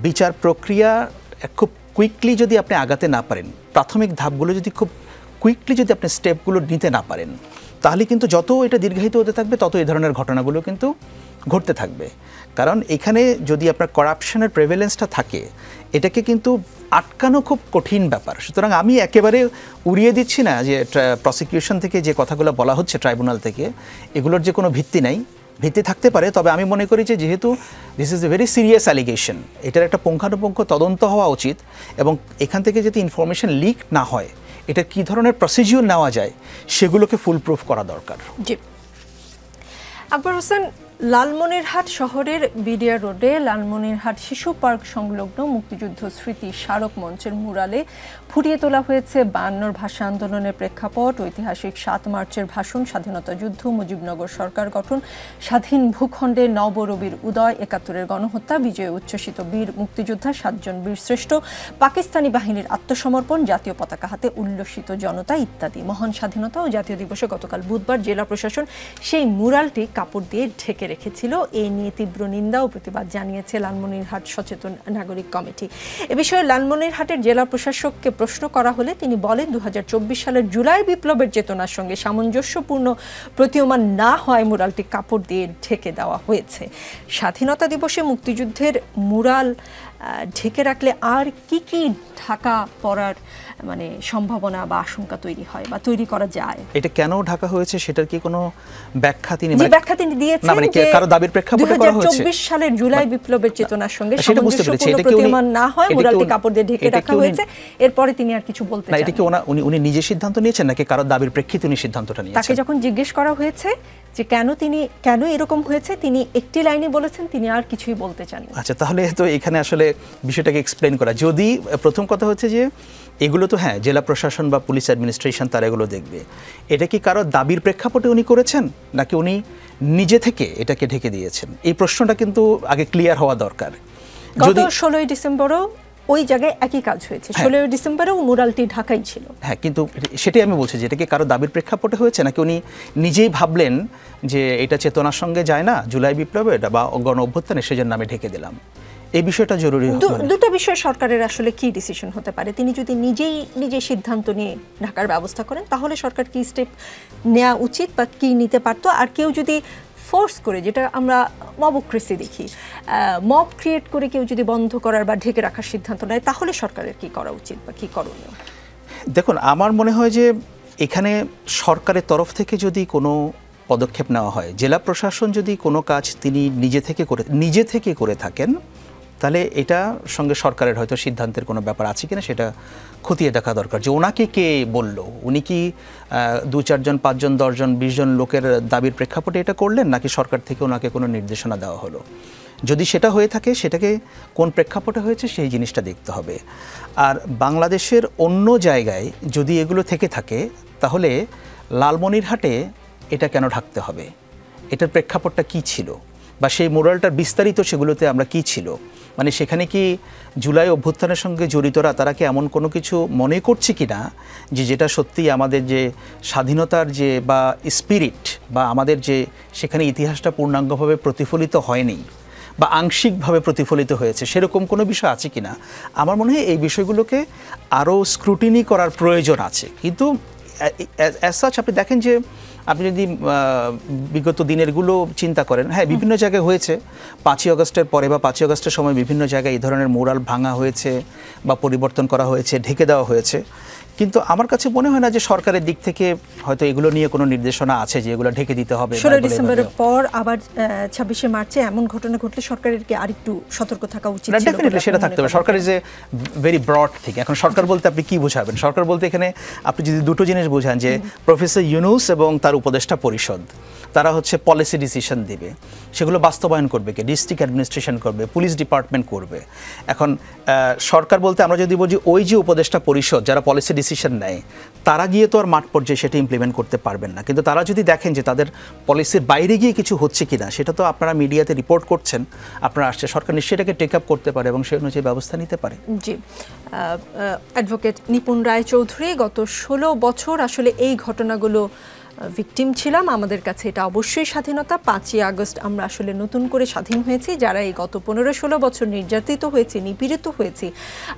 বিচার প্রক্রিয়া খুব কুইকলি যদি আপনি আগাতে না পারেন, প্রাথমিক ধাপগুলো যদি খুব কুইকলি যদি আপনি স্টেপগুলো নিতে না পারেন, তাহলে কিন্তু যত এটা দীর্ঘায়িত হতে থাকবে তত এই ধরনের ঘটনাগুলো কিন্তু ঘটতে থাকবে। কারণ এখানে যদি আপনার করাপশনের প্রেভেলেন্সটা থাকে, এটাকে কিন্তু আটকানো খুব কঠিন ব্যাপার। সুতরাং আমি একেবারে উড়িয়ে দিচ্ছি না যে প্রসিকিউশন থেকে যে কথাগুলো বলা হচ্ছে ট্রাইব্যুনাল থেকে, এগুলোর যে কোনো ভিত্তি নাই, ভিত্তি থাকতে পারে। তবে আমি মনে করি যে যেহেতু this is a very serious allegation, এটার একটা পুঙ্খানুপুঙ্খ তদন্ত হওয়া উচিত এবং এখান থেকে যদি ইনফরমেশন লিক না হয়, এটা কী ধরনের প্রসিডিউর নেওয়া যায় সেগুলোকে ফুল প্রুফ করা দরকার। জি, আকবর হোসেন, লালমনিরহাট শহরের বিডিয়া রোডে লালমনিরহাট শিশু পার্ক সংলগ্ন মুক্তিযুদ্ধ স্মৃতি স্মারক মঞ্চের মুরালে ফুটিয়ে তোলা হয়েছে 52 ভাষা আন্দোলনের প্রেক্ষাপট, ঐতিহাসিক 7 মার্চের ভাষণ, স্বাধীনতা যুদ্ধ, মুজিবনগর সরকার গঠন, স্বাধীন ভূখণ্ডে নবরবির উদয়, 71-এর গণহত্যা, বিজয়ে উচ্ছ্বসিত বীর মুক্তিযোদ্ধা 7 জন বীরশ্রেষ্ঠ, পাকিস্তানি বাহিনীর আত্মসমর্পণ, জাতীয় পতাকা হাতে উল্লসিত জনতা ইত্যাদি। মহান স্বাধীনতা ও জাতীয় দিবসে গতকাল বুধবার জেলা প্রশাসন সেই মুরালটি কাপড় দিয়ে ঢেকে রেখেছিল। এ নিয়ে তীব্র নিন্দা ও প্রতিবাদ জানিয়েছে লালমনিরহাট সচেতন নাগরিক কমিটি। এ বিষয়ে লালমনিরহাটের জেলা প্রশাসককে প্রশ্ন করা হলে তিনি বলেন, 2024 সালের জুলাই বিপ্লবের চেতনার সঙ্গে সামঞ্জস্যপূর্ণ প্রতীয়মান না হয় মুরালটি কাপড় দিয়ে ঢেকে দেওয়া হয়েছে। স্বাধীনতা দিবসে মুক্তিযুদ্ধের মুরাল ঢেকে রাখলে আর কি কি ঢাকা পড়ার মানে সম্ভাবনা বা আশঙ্কা তৈরি হয় বা তৈরি করা যায়? এটা কেন ঢাকা হয়েছে সেটার কি কোনো ব্যাখ্যা তিনি দিয়েছেন যে কারো দাবির প্রেক্ষাপটে করা হয়েছে? 2024 সালের জুলাই বিপ্লবের চেতনার সঙ্গে সামঞ্জস্যপূর্ণ প্রতীয়মান না হয় মুরালটি কাপড় দিয়ে ঢেকে রাখা হয়েছে, এরপরে তিনি আর কিছু বলতে চান না। এটা কি উনি নিজে সিদ্ধান্ত নিয়েছেন নাকি কারো দাবির প্রেক্ষিতে উনি সিদ্ধান্তটা নিয়েছেন? তাকে যখন জিজ্ঞেস করা হয়েছে যে কেন এরকম হয়েছে, তিনি একটি লাইনে বলেছেন, তিনি আর কিছুই বলতে চান না। আচ্ছা, তাহলে তো এখানে আসলে বিষয়টাকে এক্সপ্লেন করা, যদি প্রথম কথা হচ্ছে যে এগুলো তো হ্যাঁ জেলা প্রশাসন বা পুলিশ অ্যাডমিনিস্ট্রেশন তারা এগুলো দেখবে, এটা কি কারো দাবির প্রেক্ষাপটে উনি করেছেন নাকি উনি নিজে থেকে এটাকে ঢেকে দিয়েছেন? এই প্রশ্নটা কিন্তু আগে ক্লিয়ার হওয়া দরকার। গত 16 ডিসেম্বরও ওই জায়গায় একই কাজ হয়েছে, 16 ডিসেম্বরেও মুরালটি ঢাকাই ছিল। হ্যাঁ, কিন্তু সেটাই আমি বলছি যে এটা কি কারো দাবির প্রেক্ষাপটে হয়েছে নাকি উনি নিজেই ভাবলেন যে এটা চেতনার সঙ্গে যায় না জুলাই বিপ্লবে বা গণ অভ্যুত্থানে, সেজন্য আমি ঢেকে দিলাম। এই বিষয়টা জরুরি। দুটো বিষয় সরকারের আসলে কি ডিসিশন হতে পারে? তিনি যদি নিজেই সিদ্ধান্ত নিয়ে ঢাকার ব্যবস্থা করেন তাহলে সরকার কি স্টেপ নেওয়া উচিত বা কি নিতে পারতো, আর কেউ যদি ফোর্স করে, যেটা আমরা মবক্রেসি দেখি, মব ক্রিয়েট করে কেউ যদি বন্ধ করার বা ঢেকে রাখার সিদ্ধান্ত নেয় তাহলে সরকারের কি করা উচিত বা কি করণীয়? দেখুন, আমার মনে হয় যে এখানে সরকারের তরফ থেকে যদি কোনো পদক্ষেপ নেওয়া হয়, জেলা প্রশাসন যদি কোনো কাজ তিনি নিজে থেকে করে থাকেন, তাহলে এটা সঙ্গে সরকারের হয়তো সিদ্ধান্তের কোনো ব্যাপার আছে কিনা সেটা খতিয়ে দেখা দরকার। যে ওনাকে কে বলল, উনি কি 2-4 জন 5 জন 10 জন 20 জন লোকের দাবির প্রেক্ষাপটে এটা করলেন নাকি সরকার থেকে ওনাকে কোনো নির্দেশনা দেওয়া হলো? যদি সেটা হয়ে থাকে সেটাকে কোন প্রেক্ষাপটে হয়েছে সেই জিনিসটা দেখতে হবে। আর বাংলাদেশের অন্য জায়গায় যদি এগুলো থেকে থাকে তাহলে লালমনিরহাটে এটা কেন ঢাকতে হবে? এটার প্রেক্ষাপটটা কি ছিল বা সেই মোরালটার বিস্তারিত সেগুলোতে আমরা কি ছিল, মানে সেখানে কি জুলাই অভ্যুত্থানের সঙ্গে জড়িতরা তারা কি এমন কোনো কিছু মনে করছে কি না যে যেটা সত্যিই আমাদের যে স্বাধীনতার যে বা স্পিরিট বা আমাদের যে সেখানে ইতিহাসটা পূর্ণাঙ্গভাবে প্রতিফলিত হয়নি বা আংশিকভাবে প্রতিফলিত হয়েছে, সেরকম কোনো বিষয় আছে কি না? আমার মনে হয় এই বিষয়গুলোকে আরও স্ক্রুটিনি করার প্রয়োজন আছে। কিন্তু অ্যাজ সাচ আপনি দেখেন যে আপনি যদি বিগত দিনেরগুলো চিন্তা করেন, হ্যাঁ বিভিন্ন জায়গায় হয়েছে, 5ই আগস্টের পরে বা 5ই আগস্টের সময় বিভিন্ন জায়গায় এই ধরনের মোরাল ভাঙা হয়েছে বা পরিবর্তন করা হয়েছে, ঢেকে দেওয়া হয়েছে। কিন্তু আমার কাছে মনে হয় না যে সরকারের দিক থেকে হয়তো এগুলো নিয়ে কোনো নির্দেশনা আছে যে এগুলো ঢেকে দিতে হবে। 16 ডিসেম্বরের পর আবার 26শে মার্চে এমন ঘটনা ঘটলে সরকারের কি আরেকটু সতর্ক থাকা উচিত ছিল? ডেফিনেটলি সেটা থাকতে হবে। Sarkar is a very broad thing. এখন সরকার বলতে আপনি কি বোঝাবেন? সরকার বলতে এখানে আপনি যদি দুটো জিনিস বোঝান যে প্রফেসর ইউনূস এবং তার উপদেষ্টা পরিষদ, তারা হচ্ছে পলিসি ডিসিশন দিবে, সেগুলো বাস্তবায়ন করবে কে? ডিস্ট্রিক্ট অ্যাডমিনিস্ট্রেশন করবে, পুলিশ ডিপার্টমেন্ট করবে। এখন সরকার বলতে আমরা যদি বলি ওই যে উপদেষ্টা পরিষদ যারা পলিসি ডিসিশন নেয়, তারা গিয়ে তো আর মাঠ পর্যায়ে সেটা ইমপ্লিমেন্ট করতে পারবেন না। কিন্তু তারা যদি দেখেন যে তাদের পলিসির বাইরে গিয়ে কিছু হচ্ছে কিনা, সেটা তো আপনারা মিডিয়াতে রিপোর্ট করছেন, আপনারা আসছে, সরকার নিশ্চয়ই এটাকে টেক আপ করতে পারে এবং সেই অনুযায়ী ব্যবস্থা নিতে পারে। জি, অ্যাডভোকেট নিপুণ রায়চৌধুরী, গত 16 বছর আসলে এই ঘটনাগুলো ভিকটিম ছিলাম। আমাদের কাছে এটা অবশ্যই স্বাধীনতা। 5ই আগস্ট আমরা আসলে নতুন করে স্বাধীন হয়েছি। যারা এই গত 15-16 বছর নির্যাতিত হয়েছে, নিপীড়িত হয়েছি,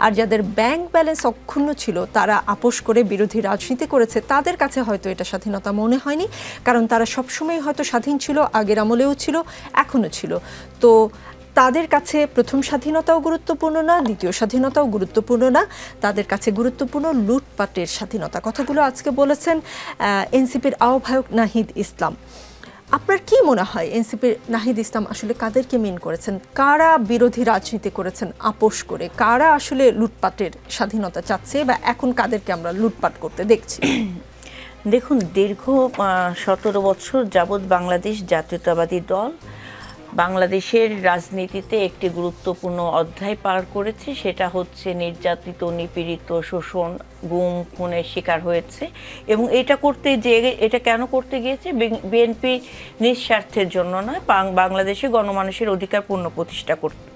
আর যাদের ব্যাংক ব্যালেন্স অক্ষুণ্ণ ছিল, তারা আপোষ করে বিরোধী রাজনীতি করেছে, তাদের কাছে হয়তো এটা স্বাধীনতা মনে হয়নি, কারণ তারা সবসময় হয়তো স্বাধীন ছিল, আগের আমলেও ছিল, এখনও ছিল। তো তাদের কাছে প্রথম স্বাধীনতাও গুরুত্বপূর্ণ না, দ্বিতীয় স্বাধীনতাও গুরুত্বপূর্ণ না, তাদের কাছে গুরুত্বপূর্ণ লুটপাটের স্বাধীনতা। কথাগুলো আজকে বলেছেন এনসিপির আহ্বায়ক নাহিদ ইসলাম। আপনার কি মনে হয় এনসিপির নাহিদ ইসলাম আসলে কাদেরকে মিন করেছেন? কারা বিরোধী রাজনীতি করেছেন আপোষ করে? কারা আসলে লুটপাটের স্বাধীনতা চাচ্ছে বা এখন কাদেরকে আমরা লুটপাট করতে দেখছি? দেখুন, দীর্ঘ 17 বছর যাবৎ বাংলাদেশ জাতীয়তাবাদী দল বাংলাদেশের রাজনীতিতে একটি গুরুত্বপূর্ণ অধ্যায় পার করেছে। সেটা হচ্ছে নির্যাতিত, নিপীড়িত, শোষণ, গুম, খুনের শিকার হয়েছে। এবং এটা কেন করতে গিয়েছে? বিএনপি নিঃস্বার্থের জন্য নয়, বাংলাদেশে গণমানুষের অধিকার পুনঃপ্রতিষ্ঠা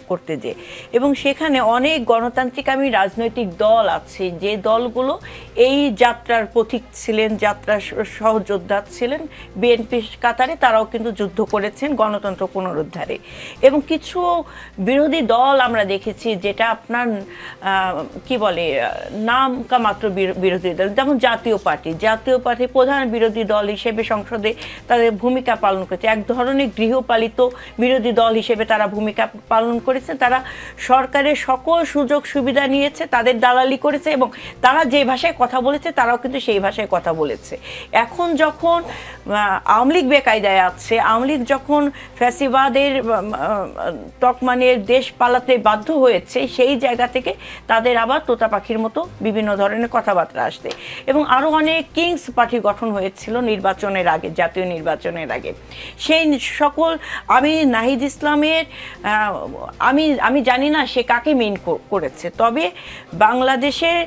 করতে যে। এবং সেখানে অনেক গণতান্ত্রিকামী রাজনৈতিক দল আছে, যে দলগুলো এই যাত্রার পথিক ছিলেন, যাত্রার সহযোদ্ধা ছিলেন বিএনপির কাতারে। তারাও কিন্তু যুদ্ধ করেছেন গণতন্ত্র পুনরুদ্ধারে। এবং কিছু বিরোধী দল আমরা দেখেছি যেটা আপনার কি বলে, নামকা মাত্র বিরোধী দল, যেমন জাতীয় পার্টি প্রধান বিরোধী দল হিসেবে সংসদে তাদের ভূমিকা পালন করেছে। এক ধরনের গৃহপালিত বিরোধী দল হিসেবে তারা ভূমিকা পালন করেছে। তারা সরকারের সকল সুযোগ সুবিধা নিয়েছে, তাদের দালালি করেছে এবং তারা যে ভাষায় কথা বলেছে তারাও কিন্তু সেই ভাষায় কথা বলেছে। এখন যখন আওয়ামী লীগ বেকায়দায় আছে, আওয়ামী লীগ যখন ফ্যাসিবাদের তকমানের দেশ পালাতে বাধ্য হয়েছে, সেই জায়গা থেকে তাদের আবার তোতা পাখির মতো বিভিন্ন ধরনের কথাবার্তা আসছে। এবং আরও অনেক কিংস পার্টি গঠন হয়েছিল নির্বাচনের আগে, জাতীয় নির্বাচনের আগে। সেই সকল আমি নাহিদ ইসলামের আমি জানি না সে কাকে মেইন করেছে, তবে বাংলাদেশের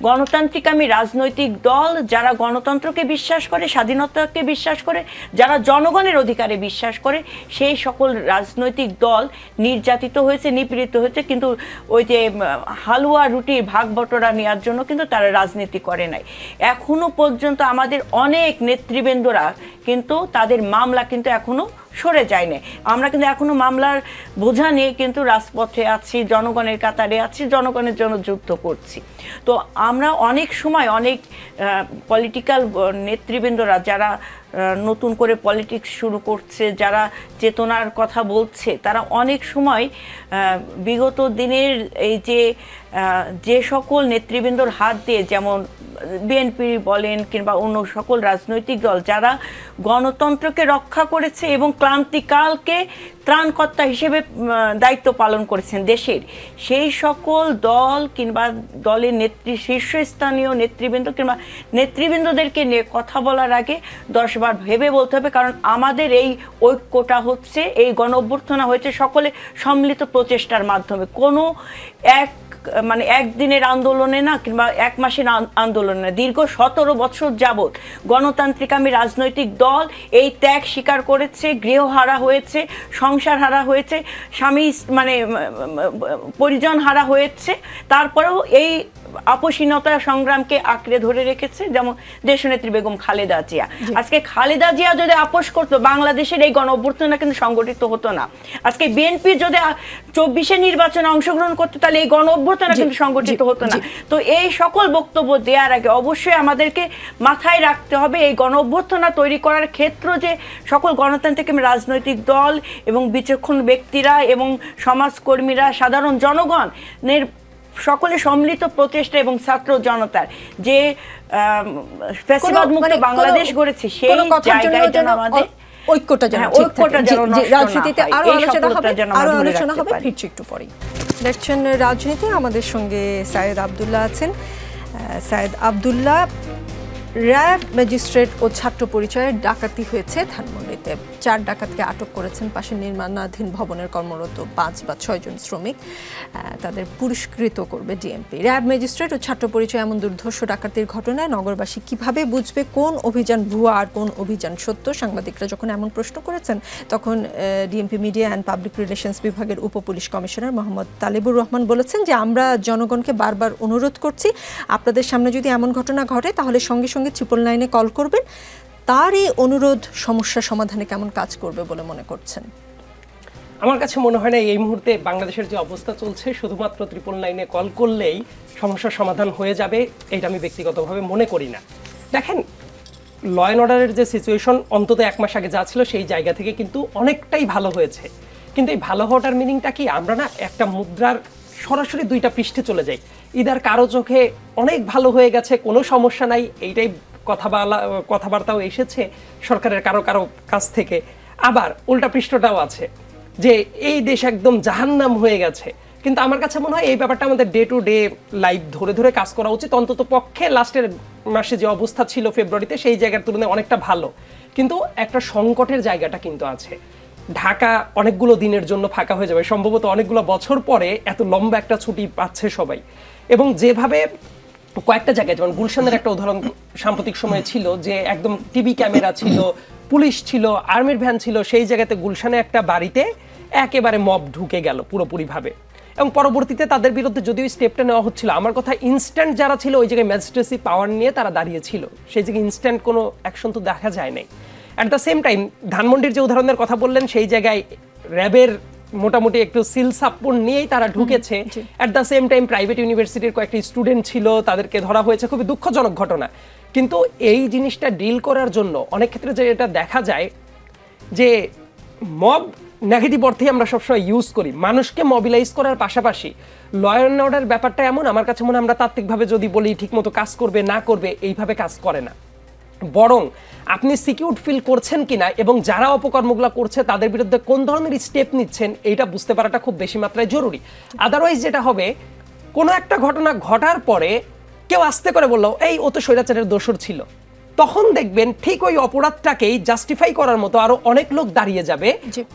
গণতান্ত্রিকামী রাজনৈতিক দল যারা গণতন্ত্রকে বিশ্বাস করে, স্বাধীনতাকে বিশ্বাস করে, যারা জনগণের অধিকারে বিশ্বাস করে, সেই সকল রাজনৈতিক দল নির্যাতিত হয়েছে, নিপীড়িত হয়েছে। কিন্তু ওই যে হালুয়া রুটির ভাগ বটরা নেওয়ার জন্য কিন্তু তারা রাজনীতি করে নাই। এখনো পর্যন্ত আমাদের অনেক নেতৃবৃন্দরা কিন্তু তাদের মামলা কিন্তু এখনো সরে যায় না। আমরা কিন্তু এখনো মামলার বোঝা নিয়ে কিন্তু রাজপথে আছি, জনগণের কাতারে আছি, জনগণের জন্য যুদ্ধ করছি। তো আমরা অনেক সময় অনেক পলিটিক্যাল নেতৃবৃন্দরা যারা নতুন করে পলিটিক্স শুরু করছে, যারা চেতনার কথা বলছে, তারা অনেক সময় বিগত দিনের এই যে সকল নেতৃবৃন্দর হাত দিয়ে, যেমন বিএনপি বলেন কিংবা অন্য সকল রাজনৈতিক দল যারা গণতন্ত্রকে রক্ষা করেছে এবং ক্লান্তিকালকে ত্রাণকর্তা হিসেবে দায়িত্ব পালন করেছেন দেশের, সেই সকল দল কিংবা দলের শীর্ষস্থানীয় নেতৃবৃন্দ কিংবা নেতৃবৃন্দদেরকে নিয়ে কথা বলার আগে 10 বার ভেবে বলতে হবে। কারণ আমাদের এই ঐক্যটা হচ্ছে, এই গণ অভ্যুত্থান হয়েছে সকলে সম্মিলিত প্রচেষ্টার মাধ্যমে। কোনো একদিনের আন্দোলনে না কিংবা এক মাসের আন্দোলনে না, দীর্ঘ 17 বছর যাবৎ গণতান্ত্রিকামী রাজনৈতিক দল এই ত্যাগ স্বীকার করেছে, গৃহ হারা হয়েছে, সংসার হারা হয়েছে, স্বামী পরিজন হারা হয়েছে, তারপরেও এই আপসীনতা সংগ্রামকে আঁকড়ে ধরে রেখেছে। যেমন দেশনেত্রী বেগম খালেদা জিয়া, আজকে খালেদা জিয়া যদি আপোষ করতো, বাংলাদেশের এই গণ অভ্যুত্থান কিন্তু সংগঠিত হতো না। আজকে বিএনপি যদি 24-এ নির্বাচনে অংশগ্রহণ করতো, তাহলে এই গণ অভ্যুত্থান কিন্তু সংগঠিত হতো না। তো এই সকল বক্তব্য দেওয়ার আগে অবশ্যই আমাদেরকে মাথায় রাখতে হবে, এই গণ অভ্যুত্থান তৈরি করার ক্ষেত্র যে সকল গণতান্ত্রিক রাজনৈতিক দল এবং বিচক্ষণ ব্যক্তিরা এবং সমাজকর্মীরা, সাধারণ জনগণের সকলে সম্মিলিত প্রচেষ্টা এবং ছাত্র জনতার যে ফ্যাসিবাদ মুক্ত বাংলাদেশ গড়েছে, সেই জায়গায় যেন আমাদের ঐক্যটা যেন রাজনীতিতে আরো আলোচনা হবে। ফিরছি একটু পরেই। দেখছেন রাজনীতি, আমাদের সঙ্গে সায়েদ আব্দুল্লাহ আছেন। সায়েদ আব্দুল্লাহ, র্যাব ম্যাজিস্ট্রেট ও ছাত্র পরিচয়ে ডাকাতি হয়েছে ধানমন্ডিতে। 4 ডাকাতকে আটক করেছেন পাশে নির্মাণাধীন ভবনের কর্মরত 5 বা 6 জন শ্রমিক। তাদের পুরস্কৃত করবে ডিএমপি। র্যাব ম্যাজিস্ট্রেট ও ছাত্র পরিচয় এমন দুর্ধর্ষ ডাকাতির ঘটনায় নগরবাসী কিভাবে বুঝবে কোন অভিযান ভুয়া আর কোন অভিযান সত্য? সাংবাদিকরা যখন এমন প্রশ্ন করেছেন, তখন DMP media and public relations বিভাগের উপপুলিশ কমিশনার মোহাম্মদ তালেবুর রহমান বলেছেন যে আমরা জনগণকে বারবার অনুরোধ করছি, আপনাদের সামনে যদি এমন ঘটনা ঘটে তাহলে সঙ্গে সঙ্গে 999-এ কল করবেন। তার এই অনুরোধ সমস্যা সমাধানে কেমন কাজ করবে বলে মনে করছেন? আমার কাছে মনে হয় না এই মুহূর্তে বাংলাদেশের যে অবস্থা চলছে শুধুমাত্র 999-এ কল করলেই সমস্যার সমাধান হয়ে যাবে, এটা আমি ব্যক্তিগতভাবে মনে করি না। দেখেন, ল অ্যান্ড অর্ডারের যে সিচুয়েশন অন্তত 1 মাস আগে যা ছিল সেই জায়গা থেকে কিন্তু অনেকটাই ভালো হয়েছে। কিন্তু এই ভালো হওয়াটার মিনিংটা কি? আমরা না একটা মুদ্রার সরাসরি 2টা পৃষ্ঠে চলে যাই। ইদার কারো চোখে অনেক ভালো হয়ে গেছে, কোনো সমস্যা নাই, এইটাই কথাবার্তাও এসেছে সরকারের কারো কাছ থেকে, আবার উল্টা পৃষ্ঠটাও আছে যে এই দেশ একদম জাহান্নাম হয়ে গেছে। কিন্তু আমার কাছে মনে হয় এই ব্যাপারটা আমাদের ডে টু ডে লাইফ ধরে ধরে কাজ করা উচিত। অন্তত পক্ষে লাস্টের মাসে যে অবস্থা ছিল ফেব্রুয়ারিতে সেই জায়গার তুলনায় অনেকটা ভালো, কিন্তু একটা সংকটের জায়গাটা কিন্তু আছে। ঢাকা অনেকগুলো দিনের জন্য ফাঁকা হয়ে যাবে, সম্ভবত অনেকগুলো বছর পরে এত লম্বা একটা ছুটি পাচ্ছে সবাই। এবং যেভাবে কয়েকটা জায়গায়, যেমন গুলশানের একটা উদাহরণ সাম্প্রতিক সময়ে ছিল যে একদম টিভি ক্যামেরা ছিল, পুলিশ ছিল, আর্মির ভ্যান ছিল, সেই জায়গাতে গুলশানে একটা বাড়িতে একেবারে মব ঢুকে গেল পুরোপুরিভাবে। এবং পরবর্তীতে তাদের বিরুদ্ধে যদিও স্টেপটা নেওয়া হচ্ছিল, আমার কথা ইনস্ট্যান্ট যারা ছিল ওই জায়গায় ম্যাজিস্ট্রেসি পাওয়ার নিয়ে তারা দাঁড়িয়েছিল, সেই জায়গায় ইনস্ট্যান্ট কোনো অ্যাকশন তো দেখা যায় নাই। অ্যাট দ্য সেম টাইম ধানমন্ডির যে উদাহরণের কথা বললেন, সেই জায়গায় র্যাবের মোটামুটি একটু সিল সাপোর্ট নিয়েই তারা ঢুকেছে। At the same time private ইউনিভার্সিটির কয়েকটি স্টুডেন্ট ছিল, তাদেরকে ধরা হয়েছে, খুবই দুঃখজনক ঘটনা। কিন্তু এই জিনিসটা ডিল করার জন্য অনেক ক্ষেত্রে যে এটা দেখা যায় যে মব নেগেটিভ অর্থেই আমরা সবসময় ইউজ করি, মানুষকে মবিলাইজ করার পাশাপাশি ল অ্যান্ড অর্ডার ব্যাপারটা এমন, আমার কাছে মনে হয় আমরা তাত্ত্বিকভাবে যদি বলি ঠিকমতো কাজ করবে না করবে, এইভাবে কাজ করে না। বরং আপনি সিকিউর ফিল করছেন কিনা এবং যারা অপকর্মগুলো করছে তাদের বিরুদ্ধে কোন ধরনের স্টেপ নিচ্ছেন এইটা বুঝতে পারাটা খুব বেশি মাত্রায় জরুরি। আদারওয়াইজ যেটা হবে, কোনো একটা ঘটনা ঘটার পরে কেউ আস্তে করে বললো এই ও তো স্বৈরাচারের দোষর ছিল, তখন দেখবেন ঠিক ওই অপরাধটাকেই জাস্টিফাই করার মতো আরো অনেক লোক দাঁড়িয়ে যাবে,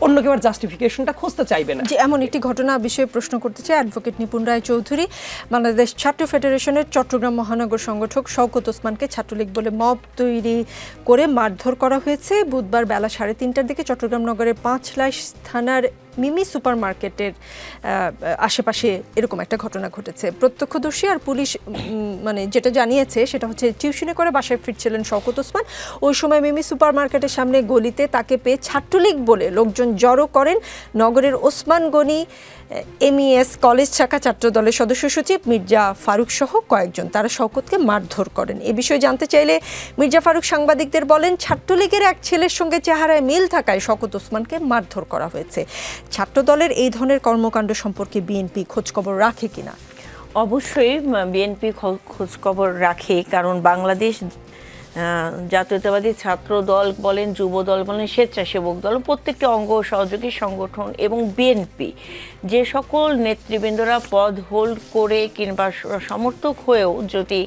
অন্য কেউ আর জাস্টিফিকেশনটা খুঁজতে চাইবে না। যে এমন একটি ঘটনা বিষয়ে প্রশ্ন করতে চাই অ্যাডভোকেট নিপুণ রায় চৌধুরী। বাংলাদেশ ছাত্র ফেডারেশনের চট্টগ্রাম মহানগর সংগঠক শওকত ওসমানকে ছাত্রলীগ বলে মব তৈরি করে মারধর করা হয়েছে। বুধবার বেলা 3:30টার দিকে চট্টগ্রাম নগরের 5লাইশ থানার মিমি সুপার মার্কেটের আশেপাশে এরকম একটা ঘটনা ঘটেছে। প্রত্যক্ষদর্শী আর পুলিশ মানে যেটা জানিয়েছে সেটা হচ্ছে টিউশনে করে বাসায় ফিরছিলেন শওকত ওসমান। ওই সময় মিমি সুপার মার্কেটের সামনে গলিতে তাকে পেয়ে ছাত্রলীগ বলে লোকজন জড়ো করেন। নগরের ওসমান গনি এমইএস কলেজ শাখা ছাত্র দলের সদস্য সচিব মির্জা ফারুক সহ কয়েকজন, তারা শওকতকে মারধর করেন। এ বিষয়ে জানতে চাইলে মির্জা ফারুক সাংবাদিকদের বলেন, ছাত্রলীগের এক ছেলের সঙ্গে চেহারায় মিল থাকায় শওকত ওসমানকে মারধর করা হয়েছে। ছাত্র দলের এই ধরনের কর্মকাণ্ড সম্পর্কে বিএনপি খোঁজখবর রাখে কিনা? অবশ্যই বিএনপি খোঁজখবর রাখে, কারণ বাংলাদেশ জাতীয়তাবাদী ছাত্র দল বলেন, যুব দল বলেন, স্বেচ্ছাসেবক দল, প্রত্যেকটি অঙ্গ সহযোগী সংগঠন এবং বিএনপি যে সকল নেতৃবৃন্দরা পদ হোল্ড করে কিংবা সমর্থক হয়েও যদি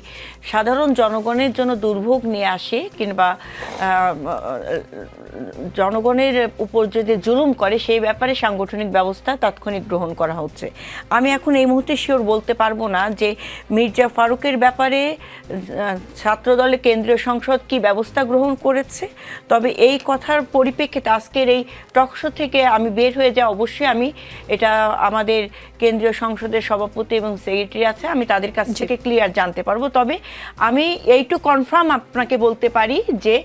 সাধারণ জনগণের জন্য দুর্ভোগ নিয়ে আসে কিংবা জনগণের উপর যদি জুলুম করে, সেই ব্যাপারে সাংগঠনিক ব্যবস্থা তাৎক্ষণিক গ্রহণ করা হচ্ছে। আমি এখন এই মুহূর্তে শিওর বলতে পারবো না যে মির্জা ফারুকের ব্যাপারে ছাত্রদলের কেন্দ্রীয় সংসদ কি ব্যবস্থা গ্রহণ করেছে, তবে এই কথার পরিপ্রেক্ষিতে আজকের এই টকশো থেকে আমি বের হয়ে যাই, অবশ্যই আমি এটা আমাদের কেন্দ্রীয় সংসদের সভাপতি এবং সেক্রেটারি আছে, আমি তাদের কাছ থেকে ক্লিয়ার জানতে পারবো। তবে আমি এইটুকু কনফার্ম আপনাকে বলতে পারি যে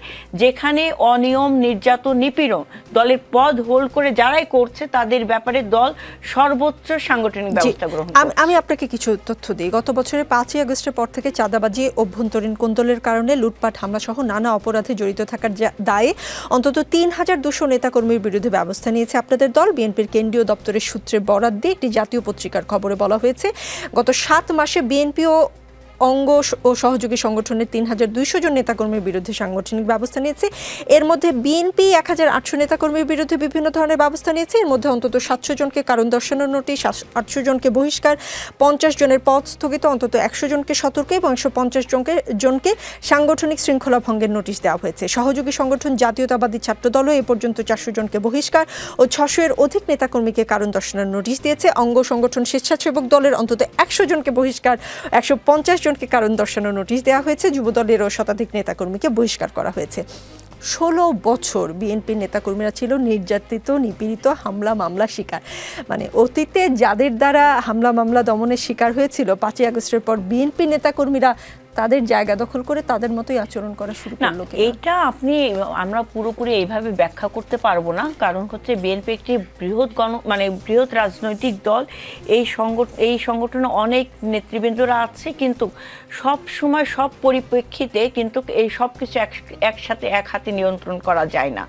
যেখানে অনিয়ম, নির্যাতন, নিপীড়ন দলের পদ হোল্ড করে যারাই করছে তাদের ব্যাপারে দল সর্বোচ্চ সাংগঠনিক ব্যবস্থা গ্রহণ করছে। আমি আপনাকে কিছু তথ্য দিই। গত বছরের 5ই আগস্টের পর থেকে চাঁদাবাজি, অভ্যন্তরীণ কোন্দলের কারণে লুটপাট, হামলা সহ নানা অপরাধে জড়িত থাকার দায়ে অন্তত 3200 নেতাকর্মীর বিরুদ্ধে ব্যবস্থা নিয়েছে আপনাদের দল। বিএনপির কেন্দ্রীয় দপ্তরের সূত্রে বরাত দিয়ে একটি জাতীয় পত্রিকার খবরে বলা হয়েছে, গত 7 মাসে বিএনপি ও অঙ্গ ও সহযোগী সংগঠনের 3200 জন নেতাকর্মীর বিরুদ্ধে সাংগঠনিক ব্যবস্থা নিয়েছে। এর মধ্যে বিএনপি 1800 নেতাকর্মীর বিরুদ্ধে বিভিন্ন ধরনের ব্যবস্থা নিয়েছে। এর মধ্যে অন্তত 700 জনকে কারণ দর্শানোর নোটিশ, 800 জনকে বহিষ্কার, 50 জনের পদ স্থগিত, অন্তত 100 জনকে সতর্ক এবং 150 জনকে সাংগঠনিক শৃঙ্খলা ভঙ্গের নোটিশ দেওয়া হয়েছে। সহযোগী সংগঠন জাতীয়তাবাদী ছাত্র দলও এ পর্যন্ত 400 জনকে বহিষ্কার ও 600 এর অধিক নেতাকর্মীকে কারণ দর্শানোর নোটিশ দিয়েছে। অঙ্গ সংগঠন স্বেচ্ছাসেবক দলের অন্তত 100 জনকে বহিষ্কার, 150 জনকে কারণ দর্শানোর নোটিশ দেওয়া হয়েছে। যুব দলেরও শতাধিক নেতাকর্মীকে বহিষ্কার করা হয়েছে। 16 বছর বিএনপির নেতাকর্মীরা ছিল নির্যাতিত, নিপীড়িত, হামলা মামলা শিকার। মানে অতীতে যাদের দ্বারা হামলা মামলা দমনের শিকার হয়েছিল, 5ই আগস্টের পর বিএনপি নেতাকর্মীরা তাদের জায়গা দখল করে তাদের মতোই আচরণ করা শুরু করলো। এইটা আমরা পুরোপুরি এইভাবে ব্যাখ্যা করতে পারবো না, কারণ হচ্ছে বিএনপি একটি বৃহৎ রাজনৈতিক দল। এই সংগঠনে অনেক নেতৃবৃন্দরা আছে, কিন্তু সব সময় সব পরিপ্রেক্ষিতে কিন্তু এই সব কিছু একসাথে এক হাতে নিয়ন্ত্রণ করা যায় না।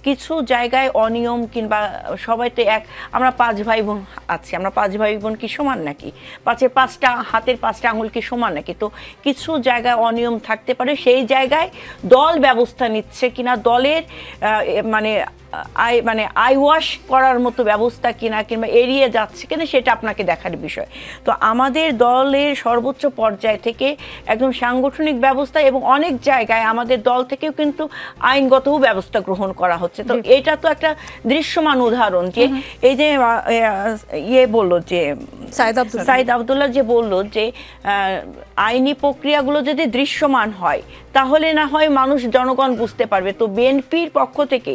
কিছু জায়গায় অনিয়ম কিংবা সবাই তো আমরা 5 ভাই বোন আছি, আমরা 5 ভাই বোন কি সমান নাকি? হাতের 5টা আঙুল কি সমান নাকি? তো কিছু জায়গায় অনিয়ম থাকতে পারে, সেই জায়গায় দল ব্যবস্থা নিচ্ছে কিনা, দলের মানে আই ওয়াশ করার মতো ব্যবস্থা কিনা কিংবা এড়িয়ে যাচ্ছে কিনা সেটা আপনাকে দেখার বিষয়। তো আমাদের দলের সর্বোচ্চ পর্যায় থেকে একদম সাংগঠনিক ব্যবস্থা এবং অনেক জায়গায় আমাদের দল থেকেও কিন্তু আইনগত ব্যবস্থা গ্রহণ করা হচ্ছে। তো এটা তো একটা দৃশ্যমান উদাহরণ যে এই যে বললো যে সাইদ আব্দুল্লাহ যে বললো যে আইনি প্রক্রিয়াগুলো যদি দৃশ্যমান হয় তাহলে না হয় মানুষ জনগণ বুঝতে পারবে। তো বিএনপির পক্ষ থেকে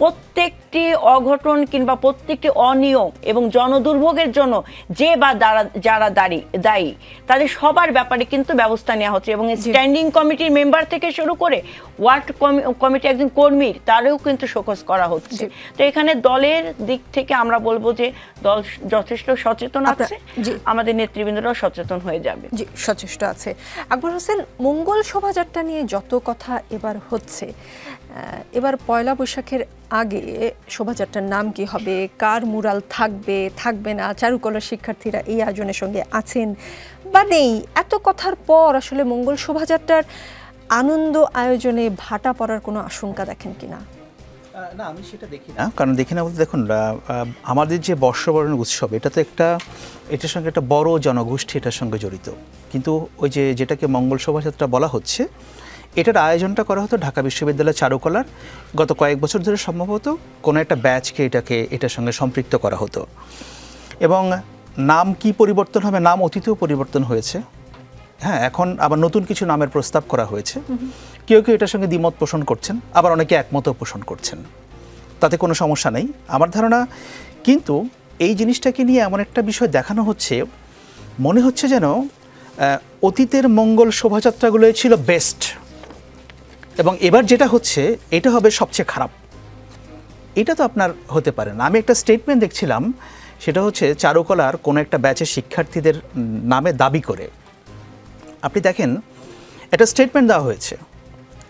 প্রত্যেকটি অঘটন কিংবা প্রত্যেকটি অনিয়ম এবং জনদুর্ভোগের জন্য যে বা যারা দায়ী তাদের সবার ব্যাপারে কিন্তু ব্যবস্থা নেওয়া হচ্ছে এবং স্ট্যান্ডিং কমিটির মেম্বার থেকে শুরু করে ওয়ার্ড কমিটি একজন কর্মীর তারও কিন্তু শোকজ করা হচ্ছে। তো এখানে দলের দিক থেকে আমরা বলবো যে দল যথেষ্ট সচেতন আছে, আমাদের নেতৃবৃন্দরাও সচেতন হয়ে যাবে। জি, সচেষ্ট আছে। আকবর হোসেন, মঙ্গল শোভাযাত্রা নিয়ে যত কথা এবার হচ্ছে, এবার পয়লা বৈশাখের আগে শোভাযাত্রার নাম কি হবে, কার মুরাল থাকবে থাকবে না, চারুকলার শিক্ষার্থীরা এই আয়োজনের সঙ্গে আছেন বা নেই, এত কথার পর আসলে মঙ্গল শোভাযাত্রার আনন্দ আয়োজনে ভাটা পড়ার কোনো আশঙ্কা দেখেন কিনা? না, আমি সেটা দেখি না, কারণ দেখি না বলতে দেখুন আমাদের যে বর্ষবরণ উৎসব এটার সঙ্গে একটা বড় জনগোষ্ঠী এটার সঙ্গে জড়িত, কিন্তু ওই যেটাকে মঙ্গল শোভাযাত্রা বলা হচ্ছে এটার আয়োজনটা করা হতো ঢাকা বিশ্ববিদ্যালয়ের চারুকলার গত কয়েক বছর ধরে সম্ভবত কোনো একটা ব্যাচকে এটার সঙ্গে সম্পৃক্ত করা হতো এবং নাম কি পরিবর্তন হবে, নাম অতীতেও পরিবর্তন হয়েছে, হ্যাঁ, এখন আবার নতুন কিছু নামের প্রস্তাব করা হয়েছে। কেউ কেউ এটার সঙ্গে দ্বিমত পোষণ করছেন, আবার অনেকে একমতও পোষণ করছেন, তাতে কোনো সমস্যা নেই আমার ধারণা। কিন্তু এই জিনিসটাকে নিয়ে এমন একটা বিষয় দেখানো হচ্ছে, মনে হচ্ছে যেন অতীতের মঙ্গল শোভাযাত্রাগুলোই ছিল বেস্ট এবং এবার যেটা হচ্ছে এটা হবে সবচেয়ে খারাপ। এটা তো আপনার হতে পারে না। আমি একটা স্টেটমেন্ট দেখছিলাম, সেটা হচ্ছে চারুকলার কোনো একটা ব্যাচের শিক্ষার্থীদের নামে দাবি করে, আপনি দেখেন একটা স্টেটমেন্ট দেওয়া হয়েছে,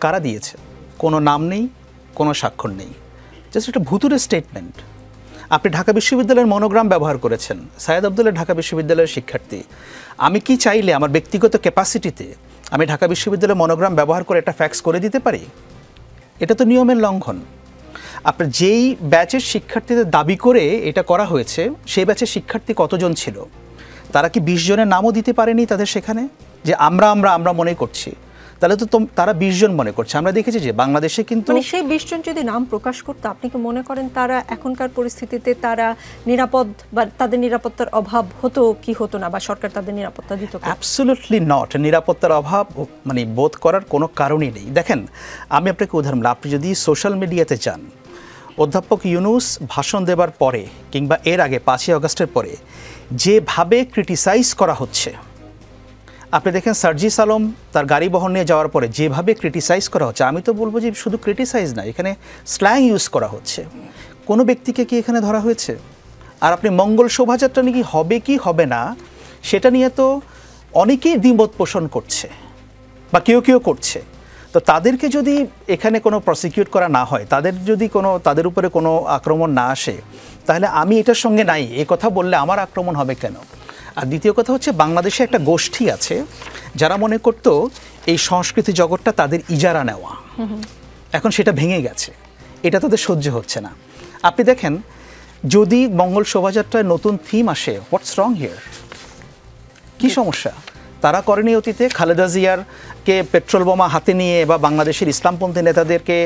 কারা দিয়েছে, কোনো নাম নেই, কোনো স্বাক্ষর নেই, জাস্ট একটা ভুতুরে স্টেটমেন্ট। আপনি ঢাকা বিশ্ববিদ্যালয়ের মনোগ্রাম ব্যবহার করেছেন, সাইদ আব্দুল্লাহ ঢাকা বিশ্ববিদ্যালয়ের শিক্ষার্থী, আমি কি চাইলে আমার ব্যক্তিগত ক্যাপাসিটিতে আমি ঢাকা বিশ্ববিদ্যালয়ের মনোগ্রাম ব্যবহার করে একটা ফ্যাক্স করে দিতে পারি? এটা তো নিয়মের লঙ্ঘন। আপনার যেই ব্যাচের শিক্ষার্থীদের দাবি করে এটা করা হয়েছে সেই ব্যাচের শিক্ষার্থী কতজন ছিল, তারা কি 20 জনের নামও দিতে পারেনি তাদের সেখানে, যে আমরা আমরা আমরা মনে করছি, তাহলে তো তারা 20 জন মনে করছে। আমরা দেখেছি যে বাংলাদেশে কিন্তু সেই 20 জন যদি নাম প্রকাশ করতো, আপনি কি মনে করেন তারা এখনকার পরিস্থিতিতে তারা নিরাপদ বা তাদের নিরাপত্তার অভাব হতো কি হতো না, বা সরকার তাদের নিরাপত্তা দিত? Absolutely not. নিরাপত্তার অভাব মানে বোধ করার কোনো কারণই নেই। দেখেন, আমি আপনাকে উদাহরণ বলি, আপনি যদি সোশ্যাল মিডিয়াতে যান, অধ্যাপক ইউনূস ভাষণ দেবার পরে কিংবা এর আগে 5ই আগস্টের পরে যেভাবে ক্রিটিসাইজ করা হচ্ছে, আপনি দেখেন সার্জিস আলম তার গাড়ি বহন নিয়ে যাওয়ার পরে যেভাবে ক্রিটিসাইজ করা হচ্ছে, আমি তো বলবো যে শুধু ক্রিটিসাইজ না, এখানে স্ল্যাং ইউজ করা হচ্ছে। কোনো ব্যক্তিকে কি এখানে ধরা হয়েছে? আর আপনি মঙ্গল শোভাযাত্রা নিয়ে কি হবে কি হবে না সেটা নিয়ে তো অনেকেই দ্বিমত পোষণ করছে বা কেউ কেউ করছে। তো তাদেরকে যদি এখানে কোনো প্রসিকিউট করা না হয়, তাদের উপরে কোনো আক্রমণ না আসে, তাহলে আমি এটার সঙ্গে নাই এই কথা বললে আমার আক্রমণ হবে কেন? আর দ্বিতীয় কথা হচ্ছে, বাংলাদেশে একটা গোষ্ঠী আছে যারা মনে করতো এই সংস্কৃতি জগৎটা তাদের ইজারা নেওয়া, এখন সেটা ভেঙে গেছে, এটা তাদের সহ্য হচ্ছে না। আপনি দেখেন, যদি মঙ্গল শোভাযাত্রায় নতুন থিম আসে, হোয়াটস রং হিয়ার? কি সমস্যা? তারা করেনি অতীতে? খালেদা জিয়ারকে পেট্রোল বোমা হাতে নিয়ে বা বাংলাদেশের ইসলামপন্থী নেতাদেরকে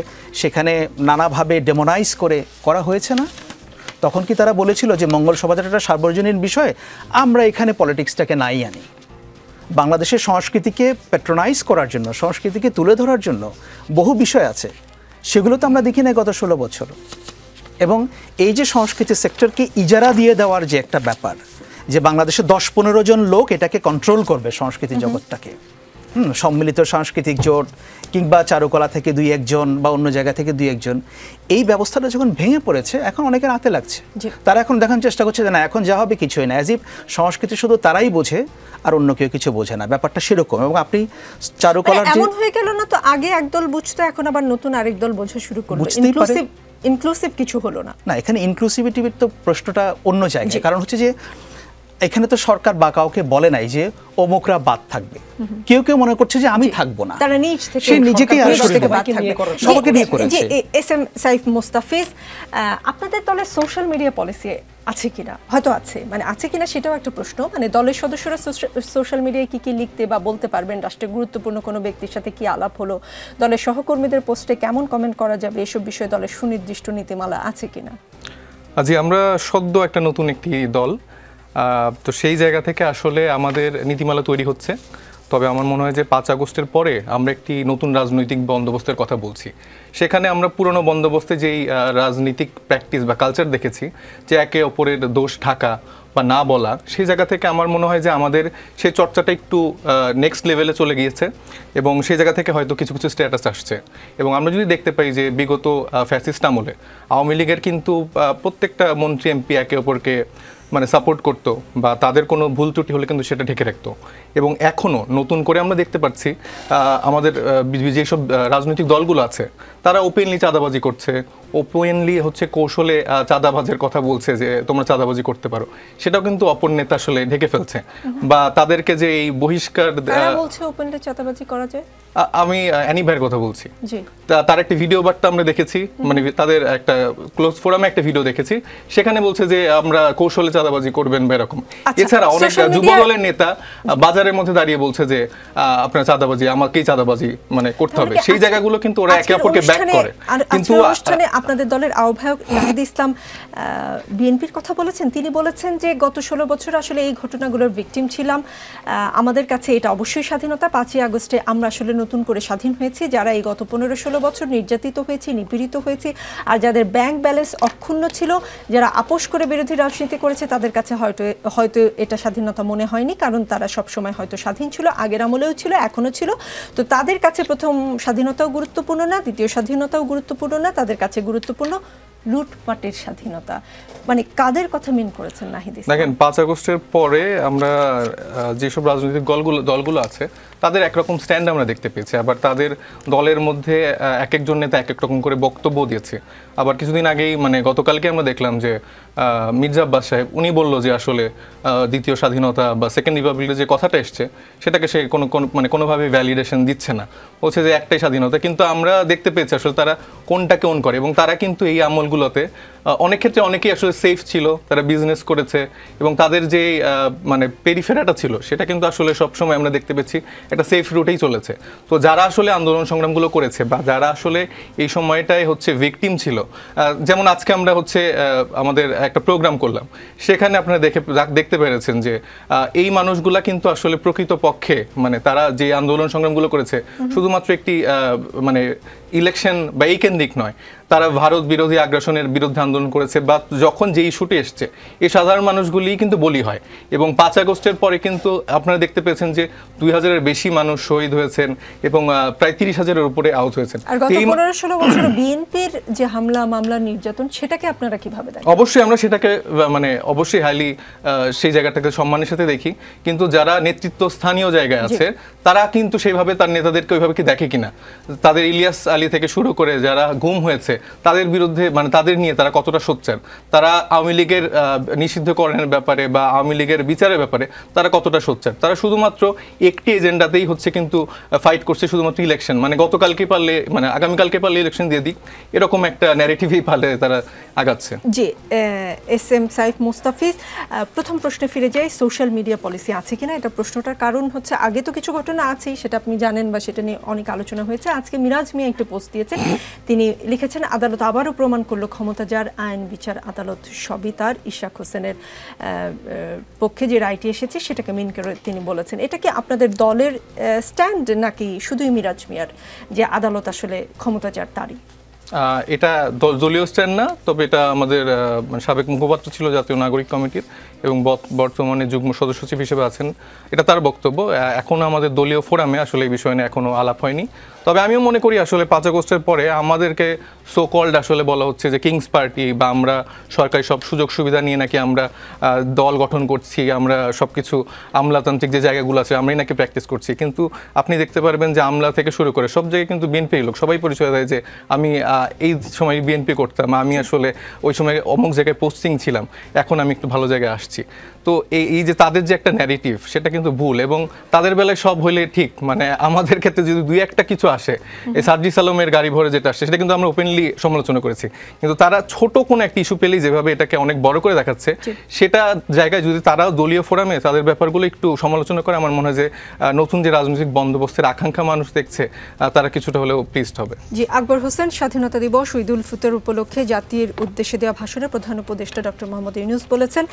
সেখানে নানাভাবে ডেমোনাইজ করা হয়েছে না? তখন কি তারা বলেছিল যে মঙ্গল শোভাযাত্রাটা সার্বজনীন বিষয়, আমরা এখানে পলিটিক্সটাকে নাই আনি? বাংলাদেশের সংস্কৃতিকে প্যাট্রোনাইজ করার জন্য, সংস্কৃতিকে তুলে ধরার জন্য বহু বিষয় আছে, সেগুলো তো আমরা দেখি না গত 16 বছর। এবং এই যে সংস্কৃতি সেক্টরকে ইজারা দিয়ে দেওয়ার যে একটা ব্যাপার, যে বাংলাদেশে 10-15 জন লোক এটাকে কন্ট্রোল করবে সংস্কৃতি জগৎটাকে, সম্মিলিত সাংস্কৃতিক জোট কিংবা চারুকলা থেকে 2-1 জন বা অন্য জায়গা থেকে 2-1 জন, এই ব্যবস্থাটা যখন ভেঙে পড়েছে এখন অনেকের হাতে লাগছে। তারা এখন দেখার চেষ্টা করছে যে না, এখন যা হবে কিছুই না, অ্যাজ ইফ সংস্কৃতি শুধু তারাই বোঝে আর অন্য কেউ কিছু বোঝে না, ব্যাপারটা সেরকম। এবং আপনি চারুকলার এমন হয়ে গেল না তো, আগে একদল বুঝতো, এখন আবার নতুন আরেক দল বোঝা শুরু করলো, ইনক্লুসিভ কিছু হলো না। না, এখানে ইনক্লুসিভিটির তো প্রশ্নটা অন্য জায়গায়, কারণ হচ্ছে যে এখানে তো সরকার বা কাউকে বলে নাই যে অমুকরা বাদ থাকবে, কেউ কেউ মনে করছে যে আমি থাকবো না, তারা নিজ থেকে সে নিজেকেই আসলে সবাইকে নিয়ে করেছে। এস এম সাইফ মুস্তাফিজ, আপনাদের দলের সোশ্যাল মিডিয়া পলিসি আছে কিনা? হয়তো আছে, মানে আছে কিনা সেটাও একটা প্রশ্ন। মানে দলের সদস্যরা সোশ্যাল মিডিয়ায় কি কি লিখতে বা বলতে পারবেন, রাষ্ট্রের গুরুত্বপূর্ণ কোনো ব্যক্তির সাথে কি আলাপ হলো, দলের সহকর্মীদের পোস্টে কেমন কমেন্ট করা যাবে, এসব বিষয়ে দলের সুনির্দিষ্ট নীতিমালা আছে কিনা? জি, আমরা সদ্য একটা নতুন একটি দল, তো সেই জায়গা থেকে আসলে আমাদের নীতিমালা তৈরি হচ্ছে। তবে আমার মনে হয় যে 5 আগস্টের পরে আমরা একটি নতুন রাজনৈতিক বন্দোবস্তের কথা বলছি। সেখানে আমরা পুরনো বন্দোবস্তে যেই রাজনৈতিক প্র্যাকটিস বা কালচার দেখেছি, যে একে অপরের দোষ ঢাকা বা না বলা, সেই জায়গা থেকে আমার মনে হয় যে আমাদের সেই চর্চাটা একটু নেক্সট লেভেলে চলে গিয়েছে এবং সেই জায়গা থেকে হয়তো কিছু কিছু স্ট্যাটাস আসছে। এবং আমরা যদি দেখতে পাই যে বিগত ফ্যাসিস্ট আমলে আওয়ামী লীগের কিন্তু প্রত্যেকটা মন্ত্রী এমপি একে অপরকে মানে সাপোর্ট করতো বা তাদের কোনো ভুল ত্রুটি হলে কিন্তু সেটা ঢেকে রাখতো। এবং এখনও নতুন করে আমরা দেখতে পাচ্ছি আমাদের যেসব রাজনৈতিক দলগুলো আছে তারা ওপেনলি চাঁদাবাজি করছে, ওপেনলি হচ্ছে কৌশলে চাঁদাবাজের কথা বলছে যে তোমরা চাঁদাবাজি করতে পারো, সেটাও কিন্তু অপর নেতা আসলে ঢেকে ফেলছে। বা তাদেরকে যে এই বহিষ্কার বলছে ওপেনলি চাঁদাবাজি করা যায়, আমি অ্যানি ভাইয়ের কথা বলছি, জি, তার একটা ভিডিও বার্তা আমরা দেখেছি, মানে তাদের একটা ক্লোজ ফোরামে একটা ভিডিও দেখেছি, সেখানে বলছে যে আমরা কৌশলে চাঁদাবাজি করবেন বা এরকম। এছাড়া অনেক যুব দলের নেতা বাজারের মধ্যে দাঁড়িয়ে বলছে যে আপনার চাঁদাবাজি, আমাকেই চাঁদাবাজি মানে করতে হবে, সেই জায়গাগুলো কিন্তু ওরা একে অপরকে ব্যাক করে। কিন্তু অনুষ্ঠানে আপনাদের দলের আহ্বায়ক নাহিদ ইসলাম বিএনপির কথা বলেছেন, তিনি বলেছেন যে গত 16 বছর আসলে এই ঘটনাগুলোর ভিকটিম ছিলাম, আমাদের কাছে এটা অবশ্যই স্বাধীনতা, 5ই আগস্টে আমরা আসলে নতুন করে স্বাধীন হয়েছি, যারা এই গত 15-16 বছর নির্যাতিত হয়েছে, নিপীড়িত হয়েছে, আর যাদের ব্যাংক ব্যালেন্স অক্ষুণ্ণ ছিল, যারা আপোষ করে বিরোধী রাজনীতি করেছে, তাদের কাছে হয়তো এটা স্বাধীনতা মনে হয়নি, কারণ তারা সবসময় হয়তো স্বাধীন ছিল, আগের আমলেও ছিল, এখনও ছিল। তো তাদের কাছে প্রথম স্বাধীনতাও গুরুত্বপূর্ণ না, দ্বিতীয় স্বাধীনতাও গুরুত্বপূর্ণ না, তাদের কাছে গুরুত্বপূর্ণ লুটপাটের স্বাধীনতা। মানে কাদের কথা মিন করেছেন নাহিদ ইসলাম? দেখেন, 5 আগস্টের পরে আমরা যেসব রাজনৈতিক দলগুলো আছে তাদের একরকম স্ট্যান্ড আমরা দেখতে পেয়েছি, আবার তাদের দলের মধ্যে এক একজন নেতা এক এক রকম করে বক্তব্য দিয়েছে। আবার কিছুদিন আগেই মানে গতকালকে আমরা দেখলাম যে মির্জা আব্বাস সাহেব উনি বলল যে আসলে দ্বিতীয় স্বাধীনতা বা সেকেন্ড রিপাবলিকের যে কথাটা এসছে সেটাকে সে কোনোভাবে ভ্যালিডেশন দিচ্ছে না, বলছে যে একটাই স্বাধীনতা। কিন্তু আমরা দেখতে পেয়েছি আসলে তারা কোনটাকে অন করে, এবং তারা কিন্তু এই আমলগুলোতে অনেক ক্ষেত্রে অনেকেই আসলে সেফ ছিল, তারা বিজনেস করেছে এবং তাদের যে মানে পেরিফেরাটা ছিল সেটা কিন্তু আসলে সবসময় আমরা দেখতে পেয়েছি একটা সেফ রুটেই চলেছে। তো যারা আসলে আন্দোলন সংগ্রামগুলো করেছে বা যারা আসলে এই সময়টায় হচ্ছে ভিকটিম ছিল, যেমন আজকে আমরা হচ্ছে আমাদের একটা প্রোগ্রাম করলাম, সেখানে আপনারা দেখতে পেরেছেন যে এই মানুষগুলা কিন্তু আসলে প্রকৃতপক্ষে মানে তারা যে আন্দোলন সংগ্রামগুলো করেছে শুধুমাত্র একটি মানে ইলেকশন বা এই কেন্দ্রিক নয়, তারা ভারত বিরোধী আগ্রাসনের বিরুদ্ধে আন্দোলন করেছে বা যখন যে ইস্যুটি এসছে এই সাধারণ মানুষগুলিই কিন্তু বলি হয়। এবং 5 আগস্টের পরে কিন্তু আপনারা দেখতে পেয়েছেন যে 2000-এর বেশি মানুষ শহীদ হয়েছেন এবং প্রায় 30,000-এর উপরে আহত হয়েছেন। আর গত 15-16 বছর বিএনপির যে হামলা মামলা নির্যাতন সেটাকে আপনারা কিভাবে দেখেন? অবশ্যই আমরা সেটাকে মানে অবশ্যই হাইলি সেই জায়গাটাকে সম্মানের সাথে দেখি, কিন্তু যারা নেতৃত্ব স্থানীয় জায়গায় আছে তারা কিন্তু সেইভাবে তার নেতাদেরকে ওইভাবে কি দেখে কিনা, তাদের ইলিয়াস আলী থেকে শুরু করে যারা গুম হয়েছে তাদের বিরুদ্ধে মানে তাদের নিয়ে তারা কতটা সোচ্চার, তারা আওয়ামী লীগের নিষিদ্ধকরণের ব্যাপারে বা আওয়ামী লীগের বিচারের ব্যাপারে তারা কতটা সোচ্চার, তারা শুধুমাত্র একটি এজেন্ডাতেই হচ্ছে কিন্তু ফাইট করছে, শুধুমাত্র ইলেকশন, মানে গতকালকে পারলে মানে আগামীকালকে পারলে ইলেকশন দিয়ে দিক, এরকম একটা ন্যারেটিভই পারলে তারা আগাচ্ছে। জি, এস এম সাইফ মুস্তাফিজ, প্রথম প্রশ্নে ফিরে যাই, সোশ্যাল মিডিয়া পলিসি আছে কিনা? এটা প্রশ্নটার কারণ হচ্ছে আগে তো কিছু ঘটনা আছেই, সেটা আপনি জানেন বা সেটা নিয়ে অনেক আলোচনা হয়েছে। আজকে মিরাজ মিয়া একটা পোস্ট দিয়েছেন, তিনি লিখেছেন আদালত আবারও প্রমাণ করলো ক্ষমতা যার, আইন বিচার আদালত সবই তার। ইশাক হোসেনের পক্ষে যে রায়টি এসেছে সেটাকে মিন করে তিনি বলেছেন, এটা কি আপনাদের দলের স্ট্যান্ড নাকি শুধুই মিরাজ মিয়ার যে আদালত আসলে ক্ষমতা যার তারই? এটা দলীয় স্ট্যান্ড না, তবে এটা আমাদের সাবেক মুখপাত্র ছিল জাতীয় নাগরিক কমিটির এবং বর্তমানে যুগ্ম সদস্য সচিব হিসেবে আছেন, এটা তার বক্তব্য। এখনও আমাদের দলীয় ফোরামে আসলে এই বিষয় নিয়ে এখনও আলাপ হয়নি। তবে আমিও মনে করি আসলে 5 আগস্টের পরে আমাদেরকে সো কল্ড আসলে বলা হচ্ছে যে কিংস পার্টি বা আমরা সরকারি সব সুযোগ সুবিধা নিয়ে নাকি আমরা দল গঠন করছি, আমরা সব কিছু আমলাতান্ত্রিক যে জায়গাগুলো আছে আমরাই নাকি প্র্যাকটিস করছি। কিন্তু আপনি দেখতে পারবেন যে আমলা থেকে শুরু করে সব জায়গায় কিন্তু বিএনপির লোক সবাই পরিচয় দেয় যে আমি এই সময় বিএনপি করতাম, আমি আসলে ওই সময় অমুক জায়গায় পোস্টিং ছিলাম, এখন আমি একটু ভালো জায়গায় আসছি। তো এই যে তাদের যে একটা ন্যারেটিভ, সেটা কিন্তু ভুল, এবং তাদের বেলায় সব হইলে ঠিক, মানে আমাদের ক্ষেত্রে যদি দুই একটা কিছু আসে, এই সার্জিস আলমের গাড়ি ভরে যেটা আসছে, সেটা কিন্তু আমরা ওপেনলি সমালোচনা করেছি, কিন্তু তারা ছোট কোনো একটা ইস্যু পেলেই যেভাবে এটাকে অনেক বড় করে দেখাচ্ছে, সেটা জায়গায় যদি তারা দলীয় ফোরামে তাদের ব্যাপারগুলো একটু সমালোচনা করে, আমার মনে হয় যে নতুন যে রাজনৈতিক বন্দোবস্তের আকাঙ্ক্ষা মানুষ দেখছে, তারা কিছুটা হলেও প্লিজড হবে। জি, আকবর হোসেন, স্বাধীনতা দিবস ঈদ উল ফিতর উপলক্ষে জাতির উদ্দেশ্যে দেওয়া ভাষণে প্রধান উপদেষ্টা ডক্টর মোহাম্মদ ইউনূস বলেছেন,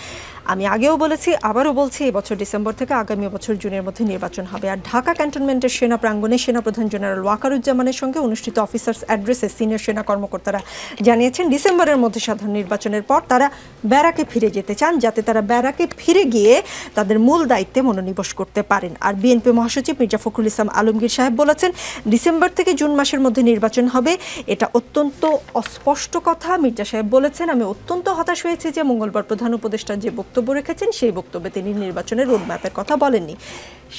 আমি আগেও বলেছি, আবারও বলছি, এবছর ডিসেম্বর থেকে আগামী বছর জুনের মধ্যে নির্বাচন হবে। আর ঢাকা ক্যান্টনমেন্টের সেনা প্রাঙ্গণে সেনাপ্রধান জেনারেল ওয়াকারুজ্জামানের সঙ্গে অনুষ্ঠিত অফিসার্স অ্যাড্রেসে সিনিয়র সেনা কর্মকর্তারা জানিয়েছেন, ডিসেম্বরের মধ্যে সাধারণ নির্বাচনের পর তারা ব্যারাকে ফিরে যেতে চান, যাতে তারা ব্যারাকে ফিরে গিয়ে তাদের মূল দায়িত্বে মনোনিবেশ করতে পারেন। আর বিএনপি মহাসচিব মির্জা ফখরুল ইসলাম আলমগীর সাহেব বলেছেন, ডিসেম্বর থেকে জুন মাসের মধ্যে নির্বাচন হবে, এটা অত্যন্ত অস্পষ্ট কথা। মির্জা সাহেব বলেছেন, আমি অত্যন্ত হতাশ হয়েছি যে মঙ্গলবার প্রধান উপদেষ্টা যে বক্তব্য রেখেছেন, সেই বক্তব্যে তিনি নির্বাচনের রোডম্যাপের কথা বলেননি।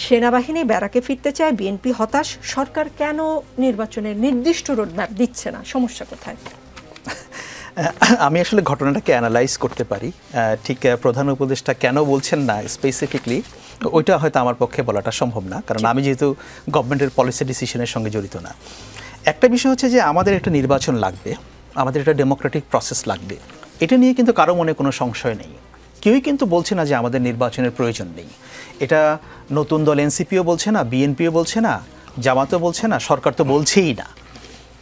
সেনাবাহিনী ব্যারাকে ফিরতে চায়, বিএনপি হতাশ, সরকার কেন নির্বাচনের নির্দিষ্ট রোডম্যাপ দিচ্ছে না, সমস্যা কোথায়? আমি আসলে ঘটনাটাকে অ্যানালাইজ করতে পারি, ঠিক প্রধান উপদেষ্টা কেন বলছেন না স্পেসিফিকলি, ওইটা হয়তো আমার পক্ষে বলাটা সম্ভব না, কারণ আমি যেহেতু গভর্নমেন্টের পলিসি ডিসিশনের সঙ্গে জড়িত না। একটা বিষয় হচ্ছে যে আমাদের একটা নির্বাচন লাগবে, আমাদের একটা ডেমোক্রেটিক প্রসেস লাগবে, এটা নিয়ে কিন্তু কারো মনে কোনো সংশয় নেই। কেউই কিন্তু বলছে না যে আমাদের নির্বাচনের প্রয়োজন নেই। এটা নতুন দল এনসিপিও বলছে না, বিএনপিও বলছে না, জামাতও বলছে না, সরকার তো বলছেই না।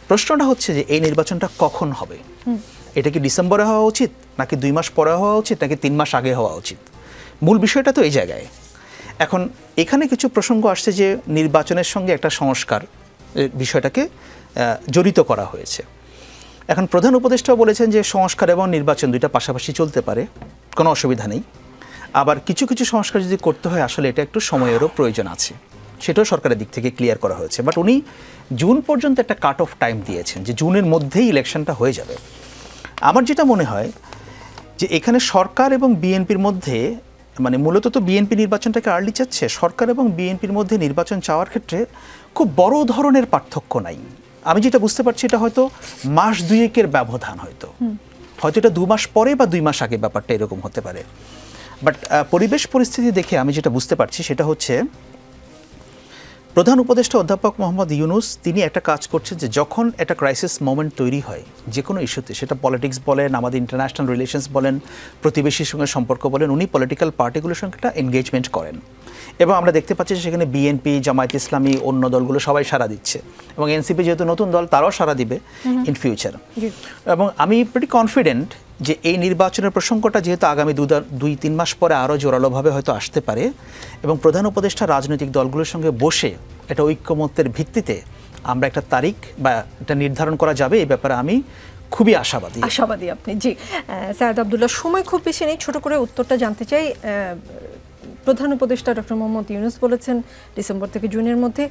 প্রশ্নটা হচ্ছে যে এই নির্বাচনটা কখন হবে? এটা কি ডিসেম্বরে হওয়া উচিত, নাকি 2 মাস পরে হওয়া উচিত, নাকি 3 মাস আগে হওয়া উচিত? মূল বিষয়টা তো এই জায়গায়। এখন এখানে কিছু প্রসঙ্গ আসছে যে নির্বাচনের সঙ্গে একটা সংস্কার বিষয়টাকে জড়িত করা হয়েছে। এখন প্রধান উপদেষ্টাও বলেছেন যে সংস্কার এবং নির্বাচন দুইটা পাশাপাশি চলতে পারে, কোনো অসুবিধা নেই। আবার কিছু কিছু সংস্কার যদি করতে হয়, আসলে এটা একটু সময়েরও প্রয়োজন আছে, সেটাও সরকারের দিক থেকে ক্লিয়ার করা হয়েছে। বাট উনি জুন পর্যন্ত একটা কাট অফ টাইম দিয়েছেন যে জুনের মধ্যেই ইলেকশনটা হয়ে যাবে। আমার যেটা মনে হয় যে এখানে সরকার এবং বিএনপির মধ্যে, মানে মূলত তো বিএনপি নির্বাচনটাকে আর্লি চাচ্ছে, সরকার এবং বিএনপির মধ্যে নির্বাচন চাওয়ার ক্ষেত্রে খুব বড় ধরনের পার্থক্য নাই। আমি যেটা বুঝতে পারছি, এটা হয়তো মাস 2-এর ব্যবধান, হয়তো এটা 2 মাস পরে বা 2 মাস আগে ব্যাপারটা এরকম হতে পারে। বাট পরিবেশ পরিস্থিতি দেখে আমি যেটা বুঝতে পারছি সেটা হচ্ছে প্রধান উপদেষ্টা অধ্যাপক মোহাম্মদ ইউনূস তিনি একটা কাজ করছেন যে যখন একটা ক্রাইসিস মোমেন্ট তৈরি হয় যে কোনো ইস্যুতে, সেটা পলিটিক্স বলেন, আমাদের ইন্টারন্যাশনাল রিলেশনস বলেন, প্রতিবেশীর সঙ্গে সম্পর্ক বলেন, উনি পলিটিক্যাল পার্টিগুলোর সঙ্গে একটা এনগেজমেন্ট করেন। এবং আমরা দেখতে পাচ্ছি সেখানে বিএনপি, জামায়াত ইসলামী, অন্য দলগুলো সবাই সাড়া দিচ্ছে, এবং এনসিপি যেহেতু নতুন দল, তারাও সাড়া দিবে ইন ফিউচার। এবং আমি প্রিটি কনফিডেন্ট যে এই নির্বাচনের প্রসঙ্গটা যেহেতু আগামী 2-3 মাস পরে আরও জোরালোভাবে হয়তো আসতে পারে, এবং প্রধান উপদেষ্টা রাজনৈতিক দলগুলোর সঙ্গে বসে একটা ঐক্যমত্যের ভিত্তিতে আমরা একটা তারিখ বা এটা নির্ধারণ করা যাবে, এই ব্যাপারে আমি খুবই আশাবাদী। আপনি। জি, সায়েদ আব্দুল্লাহ, সময় খুব বেশি নেই, ছোট করে উত্তরটা জানতে চাই। প্রধান উপদেষ্টা ডক্টর মোহাম্মদ ইউনূস বলেছেন ডিসেম্বর থেকে জুনের মধ্যে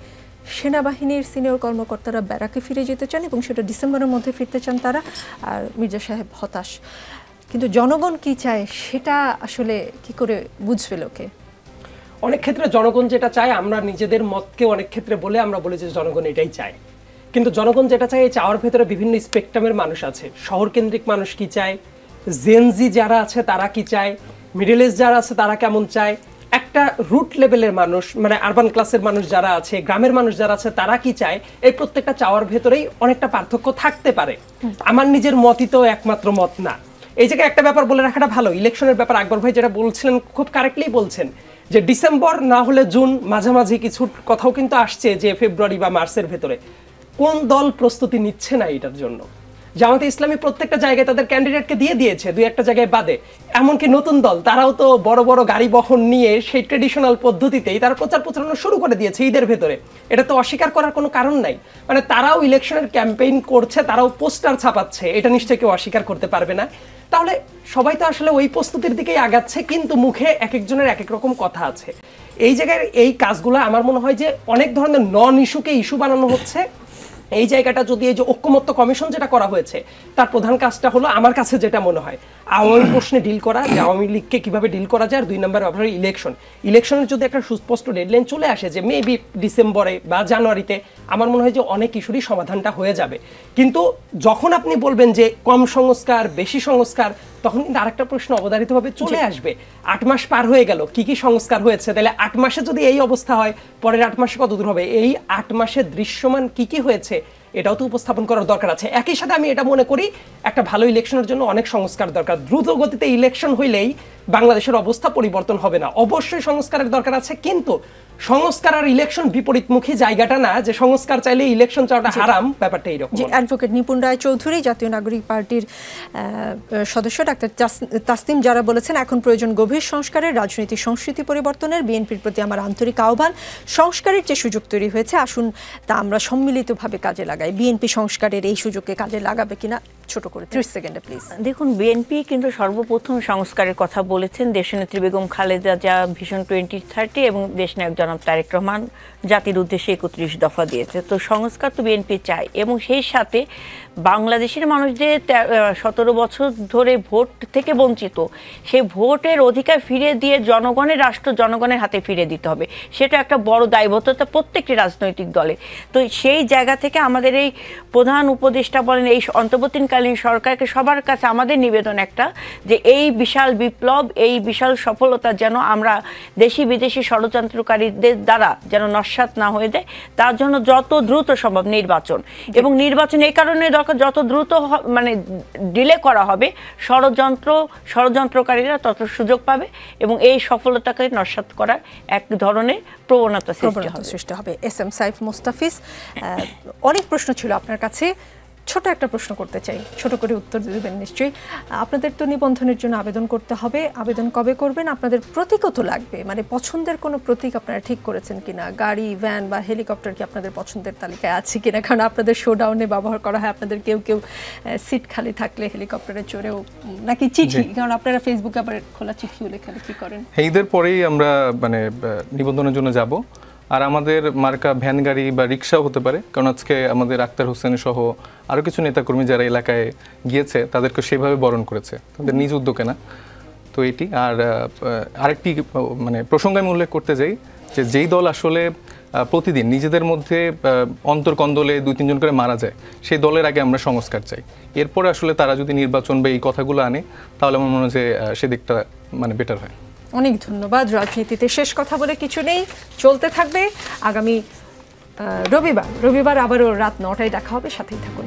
সেনাবাহিনীর সিনিয়র কর্মকর্তারা ব্যারাকে ফিরে যেতে চান এবং সেটা ডিসেম্বরের মধ্যে ফিরতে চান তারা, আর মির্জা সাহেব হতাশ। কিন্তু জনগণ কি চায় সেটা আসলে কি করে বুঝবে লোকে? অনেক ক্ষেত্রে জনগণ যেটা চায়, আমরা নিজেদের মতকে অনেক ক্ষেত্রে বলে আমরা বলি যে জনগণ এটাই চায়, কিন্তু জনগণ যেটা চায় এই চাওয়ার ভেতরে বিভিন্ন স্পেকট্রামের মানুষ আছে। শহর কেন্দ্রিক মানুষ কি চায়, জেনজি যারা আছে তারা কি চায়, মিডল এজ যারা আছে তারা কেমন চায়, একটা রুট লেভেলের মানুষ মানে আরবান ক্লাসের মানুষ যারা আছে, গ্রামের মানুষ যারা আছে তারা কি চায়, এই প্রত্যেকটা চাওয়ার ভেতরেই অনেকটা পার্থক্য থাকতে পারে। আমার নিজের মতই তো একমাত্র মত না। এই জায়গায় একটা ব্যাপার বলে রাখাটা ভালো, ইলেকশনের ব্যাপার আকবর ভাই যেটা বলছিলেন খুব কারেক্টলি বলছেন যে ডিসেম্বর না হলে জুন, মাঝামাঝি কিছু কথাও কিন্তু আসছে যে ফেব্রুয়ারি বা মার্চের ভেতরে। কোন দল প্রস্তুতি নিচ্ছে না এটার জন্য? জামাতে ইসলামী প্রত্যেকটা জায়গায় তাদের ক্যান্ডিডেটকে দিয়ে দিয়েছে, 2-1টা জায়গায় বাদে। এমনকি নতুন দল তারাও তো বড় বড় গাড়ি বহন নিয়ে সেই ট্রেডিশনাল পদ্ধতিতেই তারা প্রচার প্রচারণা শুরু করে দিয়েছে ঈদের ভেতরে। এটা তো অস্বীকার করার কোনো কারণ নাই। মানে তারাও ইলেকশনের ক্যাম্পেইন করছে, তারাও পোস্টার ছাপাচ্ছে, এটা নিশ্চয়ই কেউ অস্বীকার করতে পারবে না। তাহলে সবাই তো আসলে ওই প্রস্তুতির দিকেই আগাচ্ছে, কিন্তু মুখে এক একজনের এক এক রকম কথা আছে। এই জায়গায় এই কাজগুলো আমার মনে হয় যে অনেক ধরনের নন ইস্যুকে ইস্যু বানানো হচ্ছে, এই জায়গাটা যদি এই যে ঐক্যমত্য কমিশন যেটা করা হয়েছে তার প্রধান কাজটা হলো আমার কাছে যেটা মনে হয় আওয়ামী প্রশ্নে ডিল করা, যে আওয়ামী লীগকে কিভাবে ডিল করা যায়, আর 2 নম্বর ব্যাপারে ইলেকশনের যদি একটা সুস্পষ্ট ডেডলাইন চলে আসে যে মেবি ডিসেম্বরে বা জানুয়ারিতে, আমার মনে হয় যে অনেক ইস্যুরই সমাধানটা হয়ে যাবে। কিন্তু যখন আপনি বলবেন যে কম সংস্কার বেশি সংস্কার, তখন কিন্তু আরেকটা প্রশ্ন অবধারিতভাবে চলে আসবে, 8 মাস পার হয়ে গেল, কি কি সংস্কার হয়েছে, তাহলে 8 মাসে যদি এই অবস্থা হয় পরের 8 মাসে কত দূর হবে, এই 8 মাসে দৃশ্যমান কি কি হয়েছে এটাও তো উপস্থাপন করার দরকার আছে। একই সাথে আমি এটা মনে করি একটা ভালো ইলেকশনের জন্য অনেক সংস্কার দরকার। দ্রুত গতিতে ইলেকশন হইলেই বাংলাদেশের অবস্থা পরিবর্তন হবে না, অবশ্যই সংস্কারের দরকার আছে, কিন্তু সংস্কার আর ইলেকশন বিপরীতমুখী জায়গাটা না যে সংস্কার চাইলে ইলেকশন চাওয়াটা হারাম, ব্যাপারটা এইরকম। অ্যাডভোকেট নিপুণ রায় চৌধুরী, জাতীয় নাগরিক পার্টির সদস্য, ডাক্তার তাসনিম যারা বলেছেন এখন প্রয়োজন গভীর সংস্কারের, রাজনৈতিক সংস্কৃতি পরিবর্তনের, বিএনপির প্রতি আমার আন্তরিক আহ্বান, সংস্কারের যে সুযোগ তৈরি হয়েছে আসুন তা আমরা সম্মিলিতভাবে কাজে লাগাই। বিএনপি সংস্কারের এই সুযোগকে কাজে লাগাবে কিনা ছোট করে 30 সেকেন্ডে প্লিজ। দেখুন, বিএনপি কিন্তু সর্বপ্রথম সংস্কারের কথা বলেছেন দেশনেত্রী বেগম খালেদা জিয়া ভিশন 2030 এবং দেশনায়ক জনাব তারেক রহমান জাতির উদ্দেশ্যে 31 দফা দিয়েছে। তো সংস্কার তো বিএনপি চায় এবং সেই সাথে বাংলাদেশের মানুষ যে 17 বছর ধরে ভোট থেকে বঞ্চিত, সেই ভোটের অধিকার ফিরিয়ে দিয়ে জনগণের রাষ্ট্র জনগণের হাতে ফিরিয়ে দিতে হবে, সেটা একটা বড় দায়বদ্ধতা প্রত্যেকটি রাজনৈতিক দলে। তো সেই জায়গা থেকে আমাদের এই প্রধান উপদেষ্টা বলেন, এই অন্তর্বর্তীকালীন সরকারকে সবার কাছে আমাদের নিবেদন একটা, যে এই বিশাল বিপ্লব, এই বিশাল সফলতা যেন আমরা দেশি বিদেশি ষড়যন্ত্রকারীদের দ্বারা যেন নস্যাৎ না হয়ে যায়, তার জন্য যত দ্রুত সম্ভব নির্বাচন, এবং নির্বাচন এই কারণে দরকার যত দ্রুত মানে ডিলে করা হবে ষড়যন্ত্রকারীরা তত সুযোগ পাবে এবং এই সফলতাকে নস্যাৎ করার এক ধরনের প্রবণতা সৃষ্টি হবে। এস.এম. সাইফ মুস্তাফিজ, অনেক প্রশ্ন ছিল আপনার কাছে, ছোট একটা প্রশ্ন করতে চাই, ছোট করে উত্তর দেবেন নিশ্চয়ই। আপনাদের তো নিবন্ধনের জন্য আবেদন করতে হবে, আবেদন কবে করবেন? আপনাদের প্রতীকও তো লাগবে, মানে পছন্দের কোনো প্রতীক আপনারা ঠিক করেছেন কিনা? গাড়ি, ভ্যান বা হেলিকপ্টার কি আপনাদের পছন্দের তালিকায় আছে কিনা? কারণ আপনাদের শোডাউনে ব্যবহার করা হয়, আপনাদের কেউ কেউ সিট খালি থাকলে হেলিকপ্টারে চড়েও, নাকি চিঠি, কারণ আপনারা ফেসবুকে আবার খোলা চিঠিও লেখালেখি করেন। ঈদের পরেই আমরা মানে নিবন্ধনের জন্য যাব, আর আমাদের মার্কা ভ্যান গাড়ি বা রিক্সাও হতে পারে, কারণ আজকে আমাদের আক্তার হোসেন সহ আরও কিছু নেতাকর্মী যারা এলাকায় গিয়েছে তাদেরকে সেভাবে বরণ করেছে, তাদের নিজ উদ্যোগে না। তো এটি আর আরেকটি মানে প্রসঙ্গ আমি উল্লেখ করতে চাই যে যেই দল আসলে প্রতিদিন নিজেদের মধ্যে অন্তর্কন্দলে 2-3 জন করে মারা যায়, সেই দলের আগে আমরা সংস্কার চাই। এরপরে আসলে তারা যদি নির্বাচন বা এই কথাগুলো আনে তাহলে আমার মনে হয় যে সেদিকটা মানে বেটার হয়। অনেক ধন্যবাদ। রাজনীতিতে শেষ কথা বলে কিছু নেই, চলতে থাকবে। আগামী রবিবার আবারও রাত 9টায় দেখা হবে, সাথেই থাকুন।